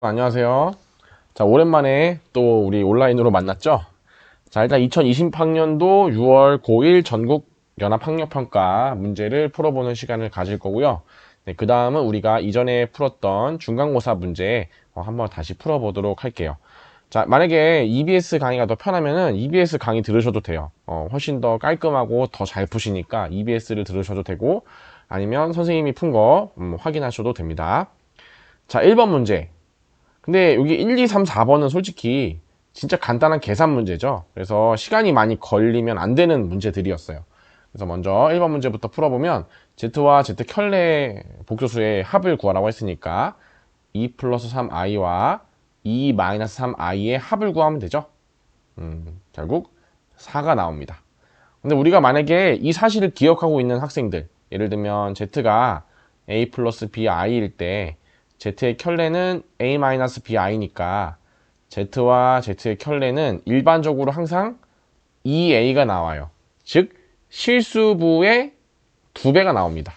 안녕하세요. 자, 오랜만에 또 우리 온라인으로 만났죠? 자, 일단 2020학년도 6월 고1 전국 연합학력평가 문제를 풀어보는 시간을 가질 거고요. 네, 그 다음은 우리가 이전에 풀었던 중간고사 문제 한번 다시 풀어보도록 할게요. 자, 만약에 EBS 강의가 더 편하면은 EBS 강의 들으셔도 돼요. 훨씬 더 깔끔하고 더 잘 푸시니까 EBS를 들으셔도 되고, 아니면 선생님이 푼 거 확인하셔도 됩니다. 자, 1번 문제. 근데 여기 1, 2, 3, 4번은 솔직히 진짜 간단한 계산 문제죠. 그래서 시간이 많이 걸리면 안 되는 문제들이었어요. 그래서 먼저 1번 문제부터 풀어보면 Z와 Z 켤레 복소수의 합을 구하라고 했으니까 2 플러스 3i와 2 마이너스 3i의 합을 구하면 되죠. 결국 4가 나옵니다. 근데 우리가 만약에 이 사실을 기억하고 있는 학생들, 예를 들면 Z가 A 플러스 BI일 때 Z의 켤레는 A-BI니까 Z와 Z의 켤레는 일반적으로 항상 2A가 나와요. 즉 실수부의 2배가 나옵니다.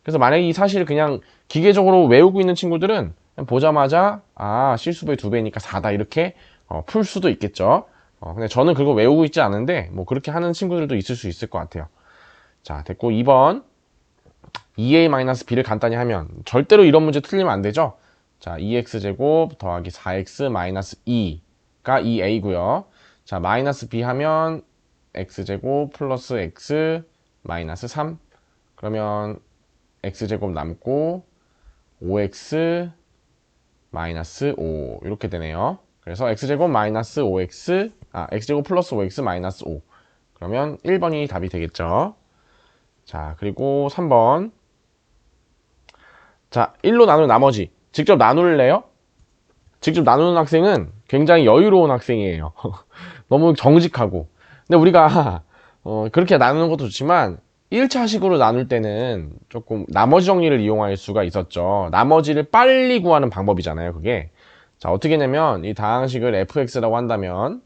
그래서 만약에 이 사실을 그냥 기계적으로 외우고 있는 친구들은 그냥 보자마자 실수부의 2배니까 4다 이렇게 풀 수도 있겠죠. 근데 저는 그거 외우고 있지 않은데 뭐 그렇게 하는 친구들도 있을 수 있을 것 같아요. 자, 됐고 2번 2a-b를 간단히 하면 절대로 이런 문제 틀리면 안 되죠. 자, 2x제곱 더하기 4x-2가 2a고요. 자, 마이너스 b 하면 x제곱 플러스 x 마이너스 3. 그러면 x제곱 남고 5x 마이너스 5 이렇게 되네요. 그래서 x제곱 마이너스 5x x제곱 플러스 5x 마이너스 5. 그러면 1번이 답이 되겠죠. 자, 그리고 3번. 자, 1로 나눌 나머지 직접 나눌래요? 직접 나누는 학생은 굉장히 여유로운 학생이에요. 너무 정직하고. 근데 우리가 그렇게 나누는 것도 좋지만 1차식으로 나눌 때는 조금 나머지 정리를 이용할 수가 있었죠. 나머지를 빨리 구하는 방법이잖아요, 그게. 자, 어떻게 하냐면 이 다항식을 fx라고 한다면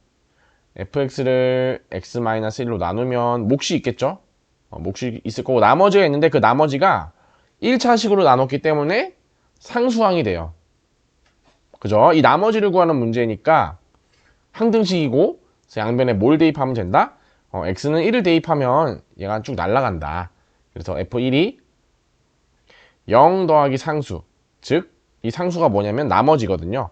fx를 x-1로 나누면 몫이 있겠죠? 몫이 있을 거고 나머지가 있는데 그 나머지가 1차식으로 나눴기 때문에 상수항이 돼요. 그죠? 이 나머지를 구하는 문제니까 항등식이고 그래서 양변에 뭘 대입하면 된다? x는 1을 대입하면 얘가 쭉 날아간다. 그래서 f1이 0 더하기 상수, 즉 이 상수가 뭐냐면 나머지거든요.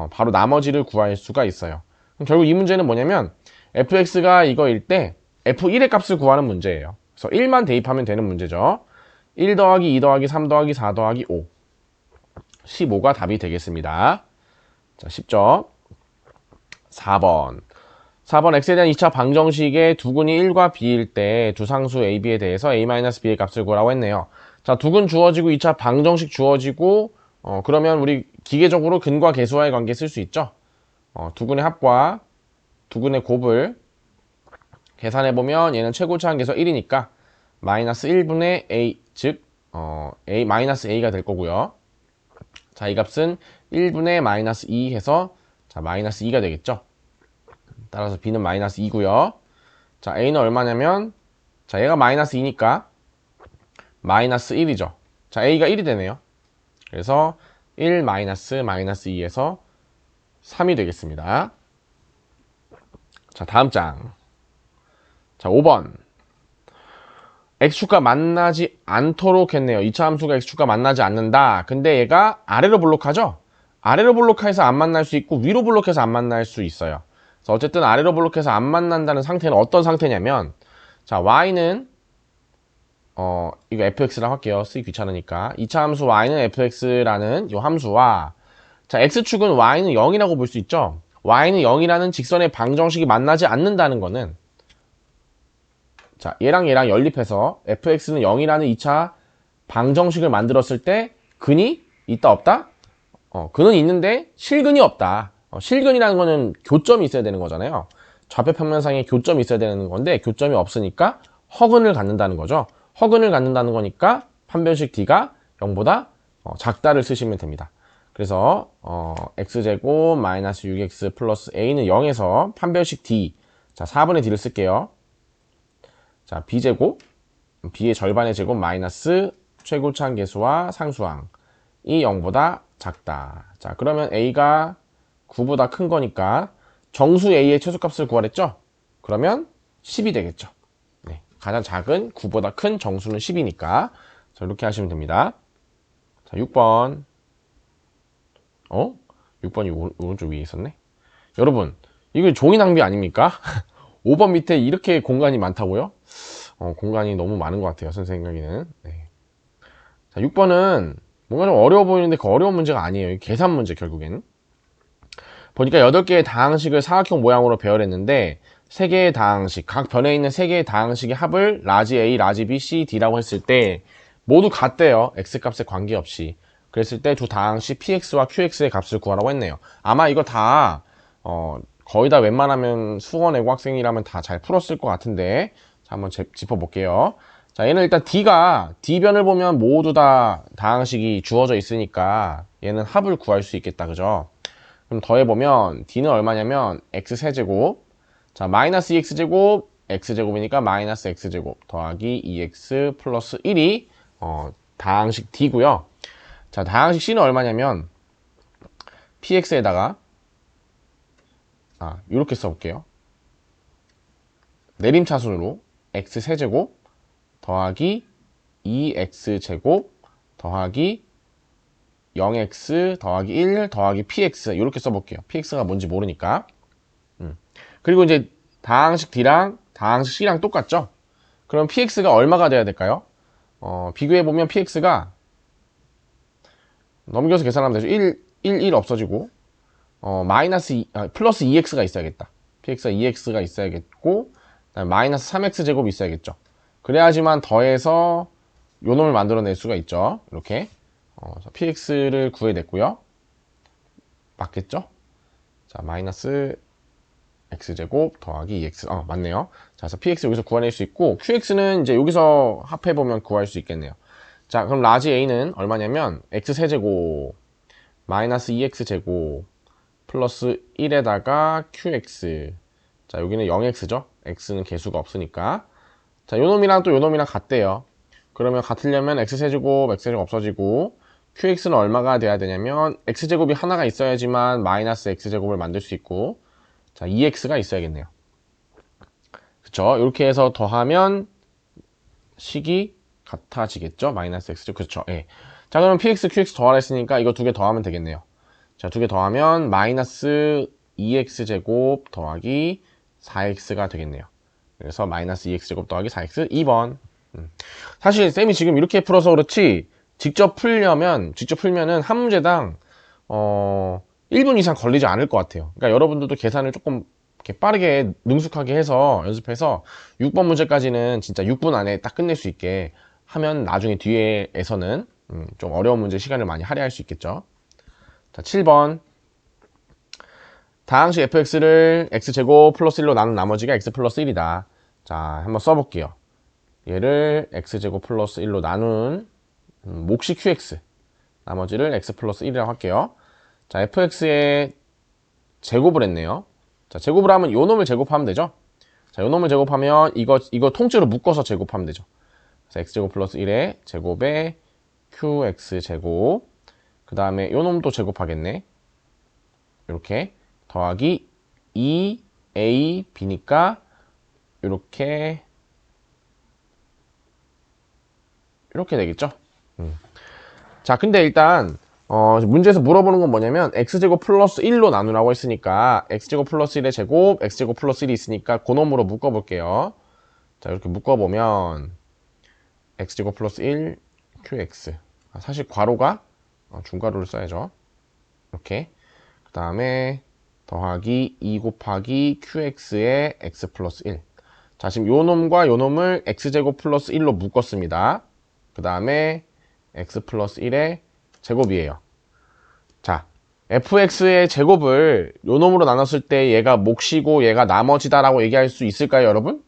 바로 나머지를 구할 수가 있어요. 그럼 결국 이 문제는 뭐냐면 fx가 이거일 때 f1의 값을 구하는 문제예요. 그래서 1만 대입하면 되는 문제죠. 1 더하기 2 더하기 3 더하기 4 더하기 5. 15가 답이 되겠습니다. 자, 10점. 4번. 4번 x에 대한 2차 방정식의 두근이 1과 b일 때 두 상수 a, b에 대해서 a-b의 값을 구하라고 했네요. 자, 두근 주어지고 2차 방정식 주어지고 그러면 우리 기계적으로 근과 계수와의 관계 쓸 수 있죠. 두근의 합과 두근의 곱을 계산해보면 얘는 최고차항계수 1이니까 마이너스 1분의 a, 즉 a 마이너스 a가 될 거고요. 자, 이 값은 1분의 마이너스 2 해서 자 마이너스 2가 되겠죠. 따라서 b는 마이너스 2고요. 자, a는 얼마냐면 자 얘가 마이너스 2니까 마이너스 1이죠. 자, a가 1이 되네요. 그래서 1 마이너스 마이너스 2에서 3이 되겠습니다. 자, 다음 장. 자, 5번. x축과 만나지 않도록 했네요. 2차 함수가 x축과 만나지 않는다. 근데 얘가 아래로 블록하죠? 아래로 블록해서 안 만날 수 있고 위로 블록해서 안 만날 수 있어요. 그래서 어쨌든 아래로 블록해서 안 만난다는 상태는 어떤 상태냐면 자, y는 이거 fx라고 할게요. 쓰기 귀찮으니까. 2차 함수 y는 fx라는 이 함수와 자, x축은 y는 0이라고 볼 수 있죠? y는 0이라는 직선의 방정식이 만나지 않는다는 거는 자, 얘랑 연립해서 fx는 0이라는 2차 방정식을 만들었을 때 근이 있다 없다? 근은 있는데 실근이 없다. 실근이라는 거는 교점이 있어야 되는 거잖아요. 좌표 평면상에 교점이 있어야 되는 건데 교점이 없으니까 허근을 갖는다는 거죠. 허근을 갖는다는 거니까 판별식 d가 0보다 작다를 쓰시면 됩니다. 그래서 x제곱 마이너스 6x 플러스 a는 0에서 판별식 d 자 4분의 d를 쓸게요. 자, b제곱, b의 절반의 제곱 마이너스 최고차항계수와 상수항 0보다 작다. 자, 그러면 a가 9보다 큰 거니까 정수 a의 최소값을 구하랬죠? 그러면 10이 되겠죠. 네, 가장 작은 9보다 큰 정수는 10이니까 자, 이렇게 하시면 됩니다. 자, 6번. 6번이 오른쪽 위에 있었네. 여러분, 이거 종이 낭비 아닙니까? 5번 밑에 이렇게 공간이 많다고요? 공간이 너무 많은 것 같아요, 선생님 생각에는. 네. 자, 6번은 뭔가 좀 어려워 보이는데 그 어려운 문제가 아니에요. 계산 문제, 결국엔. 보니까 8개의 다항식을 사각형 모양으로 배열했는데 3개의 다항식, 각 변에 있는 3개의 다항식의 합을 라지 A, 라지 B, C, D라고 했을 때 모두 같대요. X값에 관계없이. 그랬을 때 두 다항식 PX와 QX의 값을 구하라고 했네요. 아마 이거 다 거의 다 웬만하면 수원 애고 학생이라면 다 잘 풀었을 것 같은데 자, 한번 짚어볼게요. 자, 얘는 일단 D변을 보면 모두 다 다항식이 주어져 있으니까 얘는 합을 구할 수 있겠다. 그죠? 그럼 더해보면 D는 얼마냐면 X세제곱, 자, 마이너스 2X제곱, X제곱이니까 마이너스 X제곱 더하기 2X 플러스 1이 다항식 D고요. 자, 다항식 C는 얼마냐면 PX에다가 이렇게 써볼게요. 내림차순으로 X세제곱 더하기 2X제곱 더하기 0x 더하기 1 더하기 px 이렇게 써볼게요. px가 뭔지 모르니까. 그리고 이제 다항식 D랑 다항식 C랑 똑같죠? 그럼 px가 얼마가 돼야 될까요? 비교해보면 px가 넘겨서 계산하면 되죠. 1 없어지고 플러스 2x가 있어야겠다. px가 2x가 있어야겠고 그다음에 마이너스 3x 제곱이 있어야겠죠. 그래야지만 더해서 요 놈을 만들어낼 수가 있죠. 이렇게 px를 구해냈고요. 맞겠죠? 자, 마이너스 x제곱 더하기 2x 맞네요. 자, 그래서 px 여기서 구해낼 수 있고 qx는 이제 여기서 합해보면 구할 수 있겠네요. 자, 그럼 라지 a는 얼마냐면 x세제곱 마이너스 2x제곱 플러스 1에다가 qx 자, 여기는 0x죠? x는 개수가 없으니까 자, 요놈이랑 또 요놈이랑 같대요. 그러면 같으려면 x세제곱 x제곱 없어지고 qx는 얼마가 돼야 되냐면 x제곱이 하나가 있어야지만 마이너스 x제곱을 만들 수 있고 자, 2x가 있어야겠네요. 그쵸? 이렇게 해서 더하면 식이 같아지겠죠? 마이너스 x제곱. 그쵸? 예. 자, 그러면 px, qx 더하라 했으니까 이거 두 개 더하면 되겠네요. 자, 두 개 더하면 마이너스 2x제곱 더하기 4x가 되겠네요. 그래서 마이너스 2x제곱 더하기 4x 2번. 사실 쌤이 지금 이렇게 풀어서 그렇지 직접 풀면은 한 문제당 1분 이상 걸리지 않을 것 같아요. 그러니까 여러분들도 계산을 조금 이렇게 빠르게 능숙하게 해서 연습해서 6번 문제까지는 진짜 6분 안에 딱 끝낼 수 있게 하면 나중에 뒤에서는 좀 어려운 문제 시간을 많이 할애할 수 있겠죠. 자, 7번 다항식 fx를 x제곱 플러스 1로 나눈 나머지가 x 플러스 1이다. 자, 한번 써볼게요. 얘를 x제곱 플러스 1로 나눈 몫이 qx 나머지를 x 플러스 1이라고 할게요. 자, fx의 제곱을 했네요. 자, 제곱을 하면 요 놈을 제곱하면 되죠. 자, 요 놈을 제곱하면 이거 통째로 묶어서 제곱하면 되죠. 그래서 x제곱 플러스 1의 제곱에 qx 제곱 그 다음에 요 놈도 제곱하겠네. 이렇게 더하기 2ab니까 이렇게 되겠죠. 자, 근데 일단 문제에서 물어보는 건 뭐냐면 x제곱 플러스 1로 나누라고 했으니까 x제곱 플러스 1의 제곱 x제곱 플러스 1이 있으니까 그 놈으로 묶어볼게요. 자, 이렇게 묶어보면 x제곱 플러스 1 qx 사실 괄호가 중괄호를 써야죠. 이렇게 그 다음에 더하기 2 곱하기 qx의 x 플러스 1 자, 지금 요 놈과 요 놈을 x제곱 플러스 1로 묶었습니다. 그 다음에 x 플러스 1의 제곱이에요. 자, fx의 제곱을 요 놈으로 나눴을 때 얘가 몫이고 얘가 나머지다 라고 얘기할 수 있을까요, 여러분?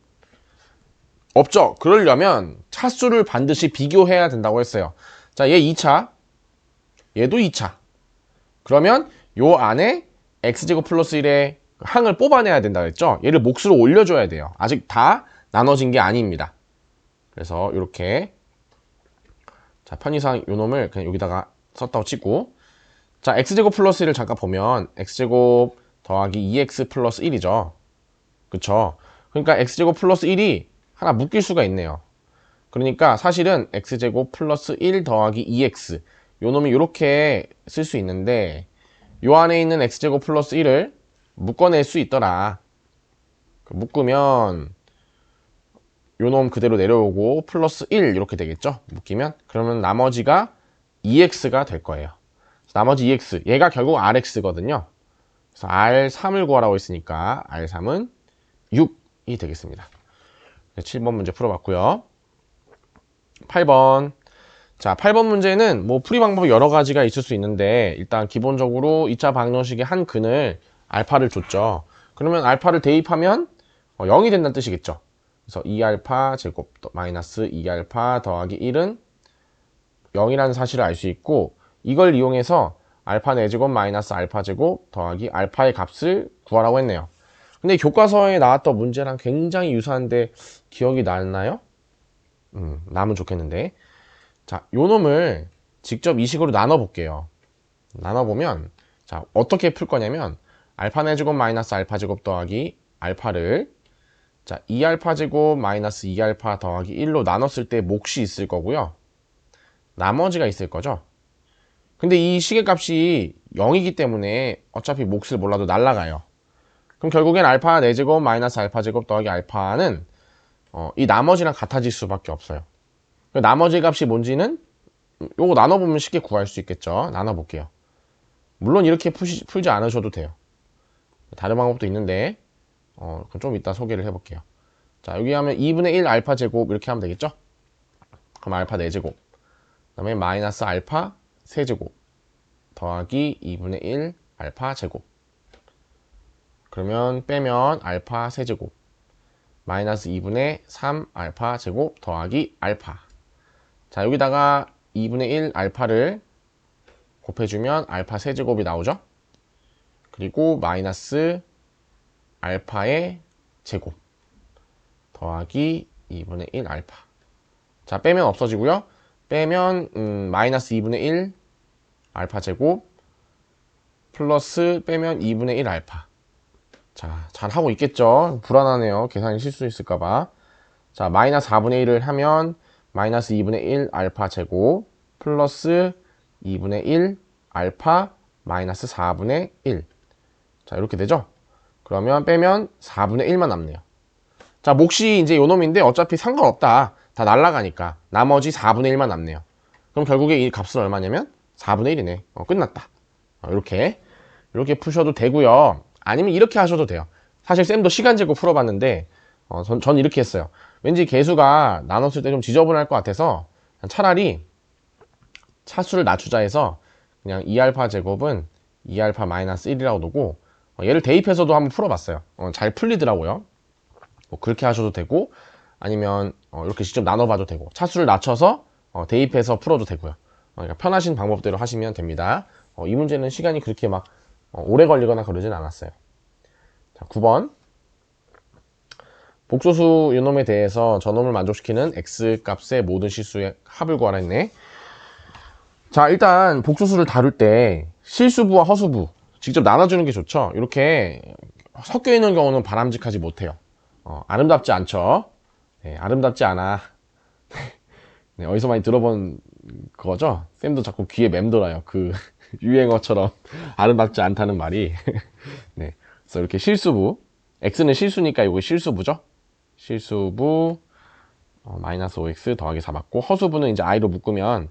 없죠. 그러려면 차수를 반드시 비교해야 된다고 했어요. 자, 얘 2차 얘도 2차 그러면 요 안에 x제곱 플러스 1의 항을 뽑아내야 된다 그랬죠. 얘를 몫으로 올려줘야 돼요. 아직 다 나눠진 게 아닙니다. 그래서 이렇게 자, 편의상 요 놈을 그냥 여기다가 썼다고 치고, 자, x제곱 플러스 1을 잠깐 보면 x제곱 더하기 2x 플러스 1이죠. 그쵸? 그러니까 x제곱 플러스 1이 하나 묶일 수가 있네요. 그러니까 사실은 x제곱 플러스 1 더하기 2x 요 놈이 이렇게 쓸 수 있는데 요 안에 있는 x제곱 플러스 1을 묶어낼 수 있더라. 묶으면 요 놈 그대로 내려오고 플러스 1 이렇게 되겠죠? 묶이면 그러면 나머지가 2x가 될 거예요. 나머지 2x 얘가 결국 rx거든요. 그래서 r3을 구하라고 했으니까 r3은 6이 되겠습니다. 7번 문제 풀어봤고요. 8번. 자, 8번 문제는 뭐 풀이 방법이 여러 가지가 있을 수 있는데 일단 기본적으로 2차 방정식의 한 근을 알파를 줬죠. 그러면 알파를 대입하면 0이 된다는 뜻이겠죠. 그래서 2알파 제곱 마이너스 2알파 더하기 1은 0이라는 사실을 알 수 있고 이걸 이용해서 알파 4제곱 마이너스 알파 제곱 더하기 알파의 값을 구하라고 했네요. 근데 교과서에 나왔던 문제랑 굉장히 유사한데 기억이 나나요? 나면 좋겠는데. 자, 요 놈을 직접 이 식으로 나눠볼게요. 나눠보면 자, 어떻게 풀 거냐면 알파 4제곱 마이너스 알파 제곱 더하기 알파를 자, 2알파 제곱 마이너스 2알파 더하기 1로 나눴을 때 몫이 있을 거고요. 나머지가 있을 거죠. 근데 이 식의 값이 0이기 때문에 어차피 몫을 몰라도 날라가요. 그럼 결국엔 알파 4제곱 마이너스 알파 제곱 더하기 알파는 이 나머지랑 같아질 수밖에 없어요. 나머지 값이 뭔지는 요거 나눠보면 쉽게 구할 수 있겠죠. 나눠볼게요. 물론 이렇게 풀지 않으셔도 돼요. 다른 방법도 있는데 그럼 좀 이따 소개를 해볼게요. 자, 여기 하면 2분의 1 알파 제곱 이렇게 하면 되겠죠. 그럼 알파 4제곱 그 다음에 마이너스 알파 세제곱 더하기 2분의 1 알파 제곱 그러면 빼면 알파 세제곱 마이너스 2분의 3 알파 제곱 더하기 알파. 자, 여기다가 2분의 1 알파를 곱해주면 알파 세제곱이 나오죠. 그리고 마이너스 알파의 제곱 더하기 2분의 1 알파. 자, 빼면 없어지고요. 빼면 마이너스 2분의 1 알파 제곱 플러스 빼면 2분의 1 알파. 자, 잘하고 있겠죠? 불안하네요. 계산이 실수했을까봐. 자, 마이너스 4분의 1을 하면 마이너스 2분의 1 알파 제곱 플러스 2분의 1 알파 마이너스 4분의 1. 자, 이렇게 되죠? 그러면 빼면 4분의 1만 남네요. 자, 몫이 이제 요 놈인데 어차피 상관없다. 다 날라가니까 나머지 4분의 1만 남네요. 그럼 결국에 이 값은 얼마냐면 4분의 1이네. 끝났다. 이렇게 푸셔도 되고요. 아니면 이렇게 하셔도 돼요. 사실 쌤도 시간 재고 풀어봤는데 전 이렇게 했어요. 왠지 개수가 나눴을 때 좀 지저분할 것 같아서 차라리 차수를 낮추자 해서 그냥 2알파 제곱은 2알파 마이너스 1이라고 두고 얘를 대입해서도 한번 풀어봤어요. 잘 풀리더라고요. 뭐 그렇게 하셔도 되고 아니면 이렇게 직접 나눠봐도 되고 차수를 낮춰서 대입해서 풀어도 되고요. 그러니까 편하신 방법대로 하시면 됩니다. 이 문제는 시간이 그렇게 막 오래 걸리거나 그러진 않았어요. 자, 9번. 복소수 요놈에 대해서 저놈을 만족시키는 x값의 모든 실수의 합을 구하라 했네. 자, 일단 복소수를 다룰 때 실수부와 허수부 직접 나눠주는 게 좋죠. 이렇게 섞여 있는 경우는 바람직하지 못해요. 아름답지 않죠. 네, 아름답지 않아. 네, 어디서 많이 들어본 거죠? 쌤도 자꾸 귀에 맴돌아요. 그 유행어처럼 아름답지 않다는 말이. 네, 그래서 이렇게 실수부 x는 실수니까 이거 실수부죠. 실수부 마이너스 5x 더하기 4 맞고 허수부는 이제 i로 묶으면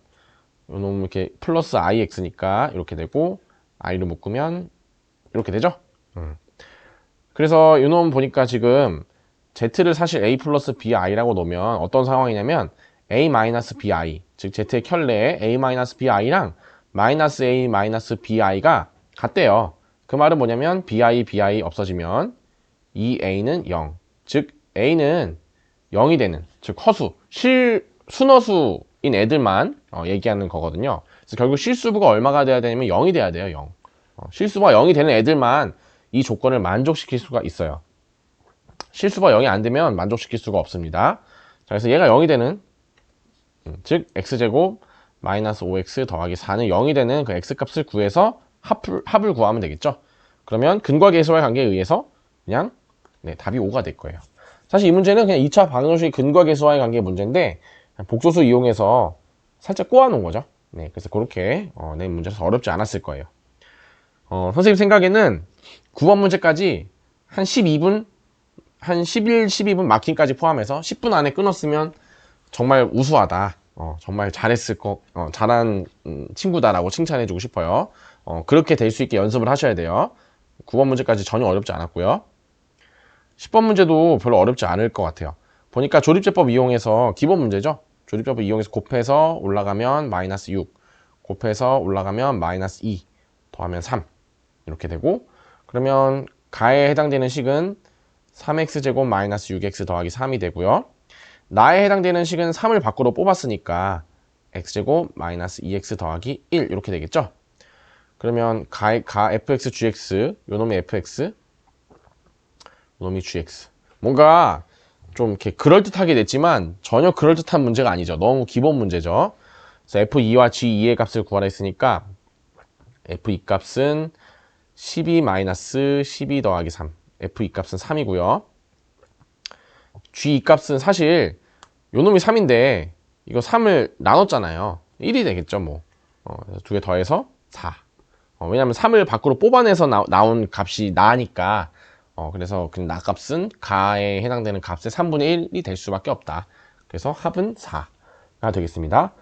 요놈 이렇게 플러스 ix니까 이렇게 되고 i로 묶으면 이렇게 되죠. 그래서 요놈 보니까 지금 z를 사실 a 플러스 bi라고 놓으면 어떤 상황이냐면 a 마이너스 bi 즉 z의 켤레에 a 마이너스 bi랑 마이너스 a 마이너스 bi가 같대요. 그 말은 뭐냐면 bi 없어지면 이 a는 0 즉 a는 0이 되는 즉 허수 순허수인 애들만 얘기하는 거거든요. 그래서 결국 실수부가 얼마가 돼야 되냐면 0이 돼야 돼요. 0 실수가 0이 되는 애들만 이 조건을 만족시킬 수가 있어요. 실수가 0이 안 되면 만족시킬 수가 없습니다. 자, 그래서 얘가 0이 되는 즉 x제곱 마이너스 5x 더하기 4는 0이 되는 그 x값을 구해서 합을 구하면 되겠죠. 그러면 근과 계수와의 관계에 의해서 그냥 답이 5가 될 거예요. 사실 이 문제는 그냥 2차 방정식 근과 계수와의 관계 문제인데 복소수 이용해서 살짝 꼬아놓은 거죠. 그래서 그렇게 낸 문제라서 어렵지 않았을 거예요. 선생님 생각에는 9번 문제까지 한 12분, 한 11, 12분 마킹까지 포함해서 10분 안에 끊었으면 정말 우수하다. 정말 잘했을 잘한 친구다라고 칭찬해주고 싶어요. 그렇게 될 수 있게 연습을 하셔야 돼요. 9번 문제까지 전혀 어렵지 않았고요. 10번 문제도 별로 어렵지 않을 것 같아요. 보니까 조립제법 이용해서 기본 문제죠. 조립제법 이용해서 곱해서 올라가면 마이너스 6, 곱해서 올라가면 마이너스 2, 더하면 3 이렇게 되고, 그러면 가에 해당되는 식은 3x제곱 마이너스 6x 더하기 3이 되고요. 나에 해당되는 식은 3을 밖으로 뽑았으니까 x제곱 마이너스 2x 더하기 1 이렇게 되겠죠. 그러면 가 fx gx 요놈이 fx 요놈이 gx, 뭔가 좀 이렇게 그럴듯하게 냈지만 전혀 그럴듯한 문제가 아니죠. 너무 기본 문제죠. 그래서 f2와 g2의 값을 구하라 했으니까 f2 값은 12 마이너스 12 더하기 3, f2 값은 3이고요. g2 값은 사실 요놈이 3인데 이거 3을 나눴잖아요. 1이 되겠죠. 뭐 두 개 더해서 4. 왜냐면 3을 밖으로 뽑아내서 나온 값이 나니까, 그래서 그 나값은 가에 해당되는 값의 3분의 1이 될 수밖에 없다. 그래서 합은 4가 되겠습니다.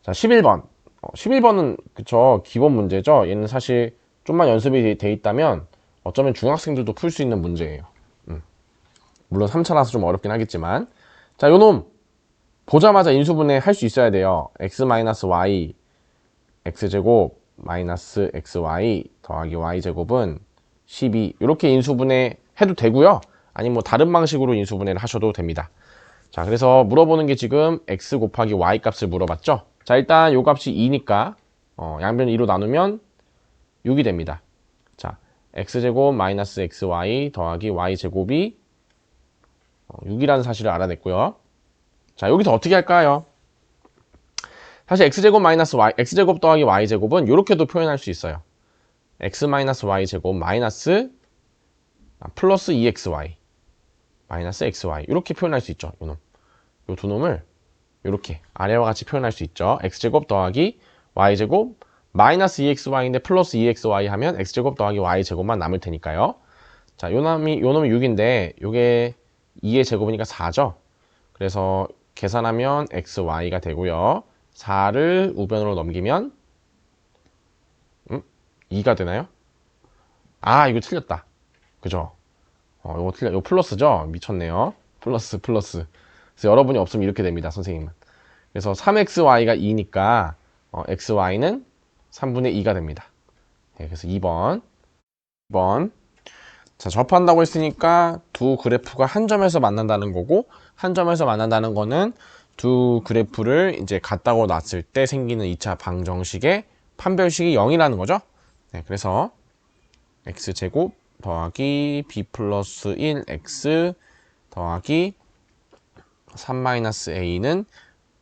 자, 11번. 11번은 그쵸, 기본 문제죠. 얘는 사실 좀만 연습이 돼 있다면 어쩌면 중학생들도 풀 수 있는 문제예요. 물론 3차라서 좀 어렵긴 하겠지만, 자, 요놈 보자마자 인수분해 할 수 있어야 돼요. x-y x제곱 마이너스 xy 더하기 y제곱은 12, 이렇게 인수분해 해도 되고요. 아니면 뭐 다른 방식으로 인수분해를 하셔도 됩니다. 자, 그래서 물어보는 게 지금 x 곱하기 y 값을 물어봤죠. 자, 일단 요 값이 2니까 양변 2로 나누면 6이 됩니다. 자, x제곱 마이너스 xy 더하기 y제곱이 6이라는 사실을 알아냈고요. 자, 여기서 어떻게 할까요? 사실 x제곱 마이너스 y, x제곱 더하기 y제곱은 이렇게도 표현할 수 있어요. x 마이너스 y제곱 마이너스 플러스 2xy 마이너스 xy 이렇게 표현할 수 있죠. 요 두 놈을 이렇게 아래와 같이 표현할 수 있죠. x제곱 더하기 y제곱 마이너스 2xy인데 플러스 2xy 하면 x제곱 더하기 y제곱만 남을 테니까요. 자, 요 놈이 6인데 요게 2의 제곱이니까 4죠. 그래서 계산하면 xy가 되고요. 4를 우변으로 넘기면 2가 되나요? 아, 이거 틀렸다. 그죠? 이거 이거 플러스죠? 미쳤네요. 플러스. 그래서 여러분이 없으면 이렇게 됩니다, 선생님은. 그래서 3xy가 2니까 xy는 3분의 2가 됩니다. 그래서 2번. 자, 접한다고 했으니까 두 그래프가 한 점에서 만난다는 거고, 한 점에서 만난다는 거는 두 그래프를 이제 같다고 놨을 때 생기는 2차 방정식의 판별식이 0이라는 거죠. 그래서 x제곱 더하기 b 플러스 1x 더하기 3-a는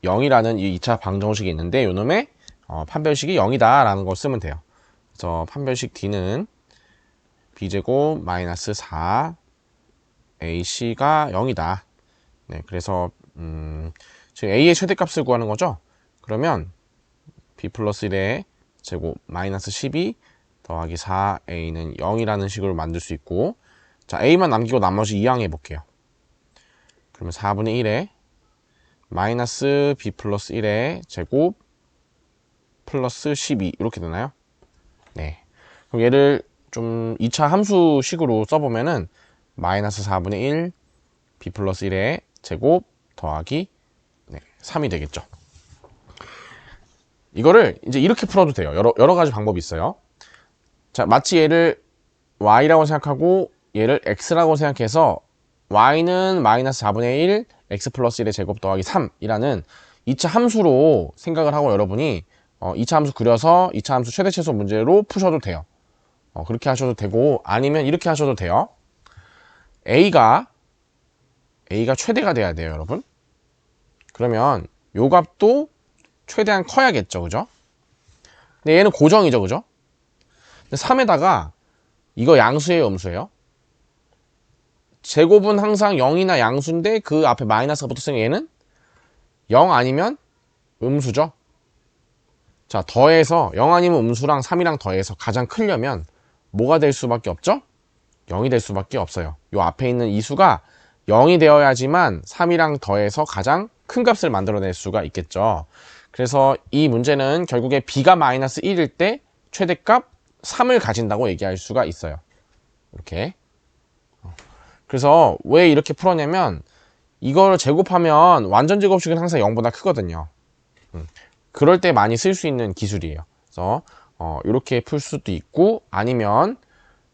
0이라는 이 2차 방정식이 있는데 요놈의 판별식이 0이다 라는 걸 쓰면 돼요. 그래서 판별식 d는 b제곱 마이너스 4ac가 0이다. 그래서 지금 a의 최대값을 구하는 거죠. 그러면 b 플러스 1의 제곱 마이너스 12 더하기 4a는 0이라는 식으로 만들 수 있고, 자, a만 남기고 나머지 이항해 볼게요. 그러면 4분의 1에 마이너스 b 플러스 1의 제곱 플러스 12 이렇게 되나요? 네. 그럼 얘를 좀 2차 함수식으로 써보면은 마이너스 4분의 1 b 플러스 1의 제곱 더하기 3이 되겠죠. 이거를 이제 이렇게 풀어도 돼요. 여러 가지 방법이 있어요. 자, 마치 얘를 y라고 생각하고 얘를 x라고 생각해서 y는 마이너스 4분의 1 x 플러스 1의 제곱 더하기 3이라는 2차 함수로 생각을 하고 여러분이 2차 함수 그려서 2차 함수 최대 최소 문제로 푸셔도 돼요. 그렇게 하셔도 되고, 아니면 이렇게 하셔도 돼요. a가 최대가 돼야 돼요, 여러분. 그러면 요 값도 최대한 커야겠죠, 그죠? 근데 얘는 고정이죠, 그죠? 근데 3에다가 이거 양수예요, 음수예요? 제곱은 항상 0이나 양수인데 그 앞에 마이너스가 붙었으니 얘는 0 아니면 음수죠. 자, 더해서 0 아니면 음수랑 3이랑 더해서 가장 크려면 뭐가 될 수밖에 없죠? 0이 될 수밖에 없어요. 요 앞에 있는 이 수가 0이 되어야지만 3이랑 더해서 가장 큰 값을 만들어낼 수가 있겠죠. 그래서 이 문제는 결국에 b가 마이너스 1일 때 최대값 3을 가진다고 얘기할 수가 있어요. 이렇게. 그래서 왜 이렇게 풀었냐면 이걸 제곱하면 완전 제곱식은 항상 0보다 크거든요. 그럴 때 많이 쓸 수 있는 기술이에요. 그래서 이렇게 풀 수도 있고 아니면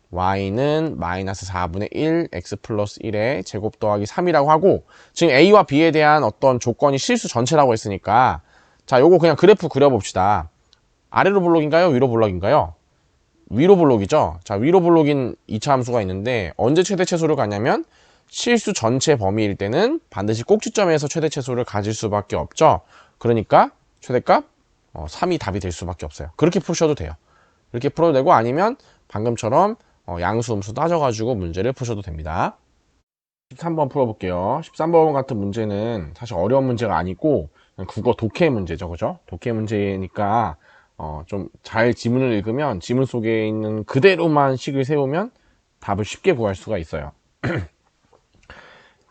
y는 마이너스 4분의 1 x 플러스 1의 제곱 더하기 3이라고 하고 지금 a와 b에 대한 어떤 조건이 실수 전체라고 했으니까 자, 요거 그냥 그래프 그려봅시다. 아래로 블록인가요? 위로 블록인가요? 위로 블록이죠. 자, 위로 블록인 2차 함수가 있는데 언제 최대 최소를 갖냐면 실수 전체 범위일 때는 반드시 꼭지점에서 최대 최소를 가질 수밖에 없죠. 그러니까 최대값 3이 답이 될 수밖에 없어요. 그렇게 푸셔도 돼요. 이렇게 풀어도 되고 아니면 방금처럼 양수 음수 따져가지고 문제를 푸셔도 됩니다. 13번 풀어볼게요. 13번 같은 문제는 사실 어려운 문제가 아니고 그냥 국어 독해 문제죠, 그죠? 독해 문제니까 좀 잘 지문을 읽으면 지문 속에 있는 그대로만 식을 세우면 답을 쉽게 구할 수가 있어요.